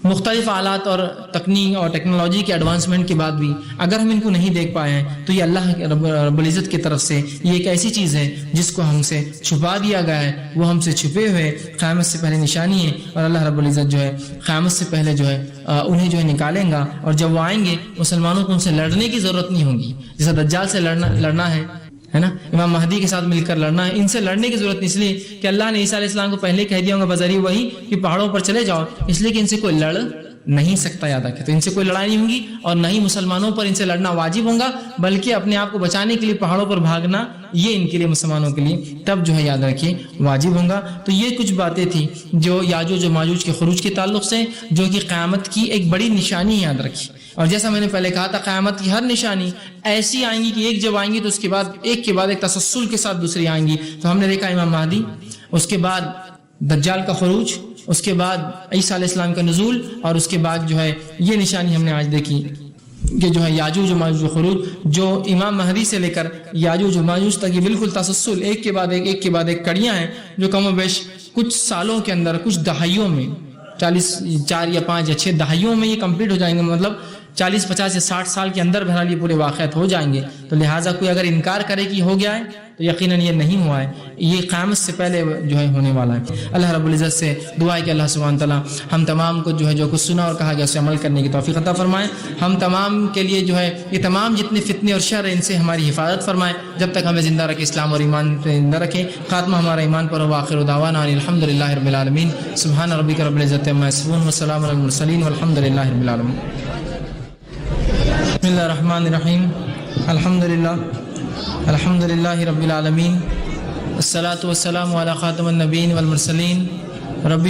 مختلف آلات اور تکنیک اور ٹیکنالوجی کے ایڈوانسمنٹ کے بعد بھی اگر ہم ان کو نہیں دیکھ پائے ہیں تو یہ اللہ رب العزت کی طرف سے یہ ایک ایسی چیز ہے جس کو ہم سے چھپا دیا گیا ہے، وہ ہم سے چھپے ہوئے قیامت سے پہلے نشانی ہے. اور اللہ رب العزت جو ہے قیامت سے پہلے جو ہے انہیں جو ہے نکالیں گا، اور جب وہ آئیں گے مسلمانوں کو ان سے لڑنے کی ضرورت نہیں ہوگی. جیسا دجال سے لڑنا ہے نا، امام مہدی کے ساتھ مل کر لڑنا ہے، ان سے لڑنے کی ضرورت نہیں، اس لیے کہ اللہ نے عیسیٰ علیہ السلام کو پہلے کہہ دیا ہوگا بذریعہ وہی کہ پہاڑوں پر چلے جاؤ، اس لیے کہ ان سے کوئی لڑ نہیں سکتا. یاد رکھیں تو ان سے کوئی لڑائی نہیں ہوگی اور نہ ہی مسلمانوں پر ان سے لڑنا واجب ہوگا، بلکہ اپنے آپ کو بچانے کے لیے پہاڑوں پر بھاگنا یہ ان کے لیے مسلمانوں کے لیے تب جو ہے یاد رکھیے واجب ہوگا. تو یہ کچھ باتیں تھیں جو یاجوج و ماجوج کے خروج کے تعلق سے، جو کہ قیامت کی ایک بڑی نشانی ہے. یاد رکھیے. اور جیسا میں نے پہلے کہا تھا قیامت کی ہر نشانی ایسی آئیں گی کہ ایک جب آئیں گی تو اس کے بعد ایک کے بعد ایک تسلسل کے ساتھ دوسری آئیں گی. تو ہم نے دیکھا امام مہدی، اس کے بعد دجال کا خروج، اس کے بعد عیسیٰ علیہ السلام کا نزول، اور اس کے بعد جو ہے یہ نشانی ہم نے آج دیکھی کہ جو ہے یاجوج و ماجوج خروج، جو امام مہدی سے لے کر یاجوج و ماجوج تک یہ بالکل تسلسل ایک کے بعد ایک کے بعد ایک کڑیاں ہیں جو کم و بیش کچھ سالوں کے اندر، کچھ دہائیوں میں، 4 یا 5 یا 6 دہائیوں میں یہ کمپلیٹ ہو جائیں گے. مطلب 40 50 یا 60 سال کے اندر بہرحال یہ پورے واقعات ہو جائیں گے. تو لہٰذا کوئی اگر انکار کرے کہ ہو گیا ہے تو یقیناً یہ نہیں ہوا ہے، یہ قیامت سے پہلے جو ہے ہونے والا ہے. اللہ رب العزت سے دعا ہے کہ اللہ سبحانہ تعالیٰ ہم تمام کو جو ہے جو کچھ سنا اور کہا گیا اسے عمل کرنے کی توفیق عطا فرمائے. ہم تمام کے لیے جو ہے یہ تمام جتنے فتنے اور شر ان سے ہماری حفاظت فرمائے، جب تک ہمیں زندہ رکھے، اسلام اور ایمان پہ زندہ رکھے، خاتمہ ہمارا ایمان پر ہو. آخر دعوانا الحمد للہ رب العالمین. سبحان ربک رب العزت عما یصفون وسلام علی المرسلین والحمد للہ رب العالمین. بسم اللہ الرحمن الرحیم. الحمد للہ الحمدللہ رب العالمین، الصلاۃ والسلام علی خاتم النبیین والمرسلین، رب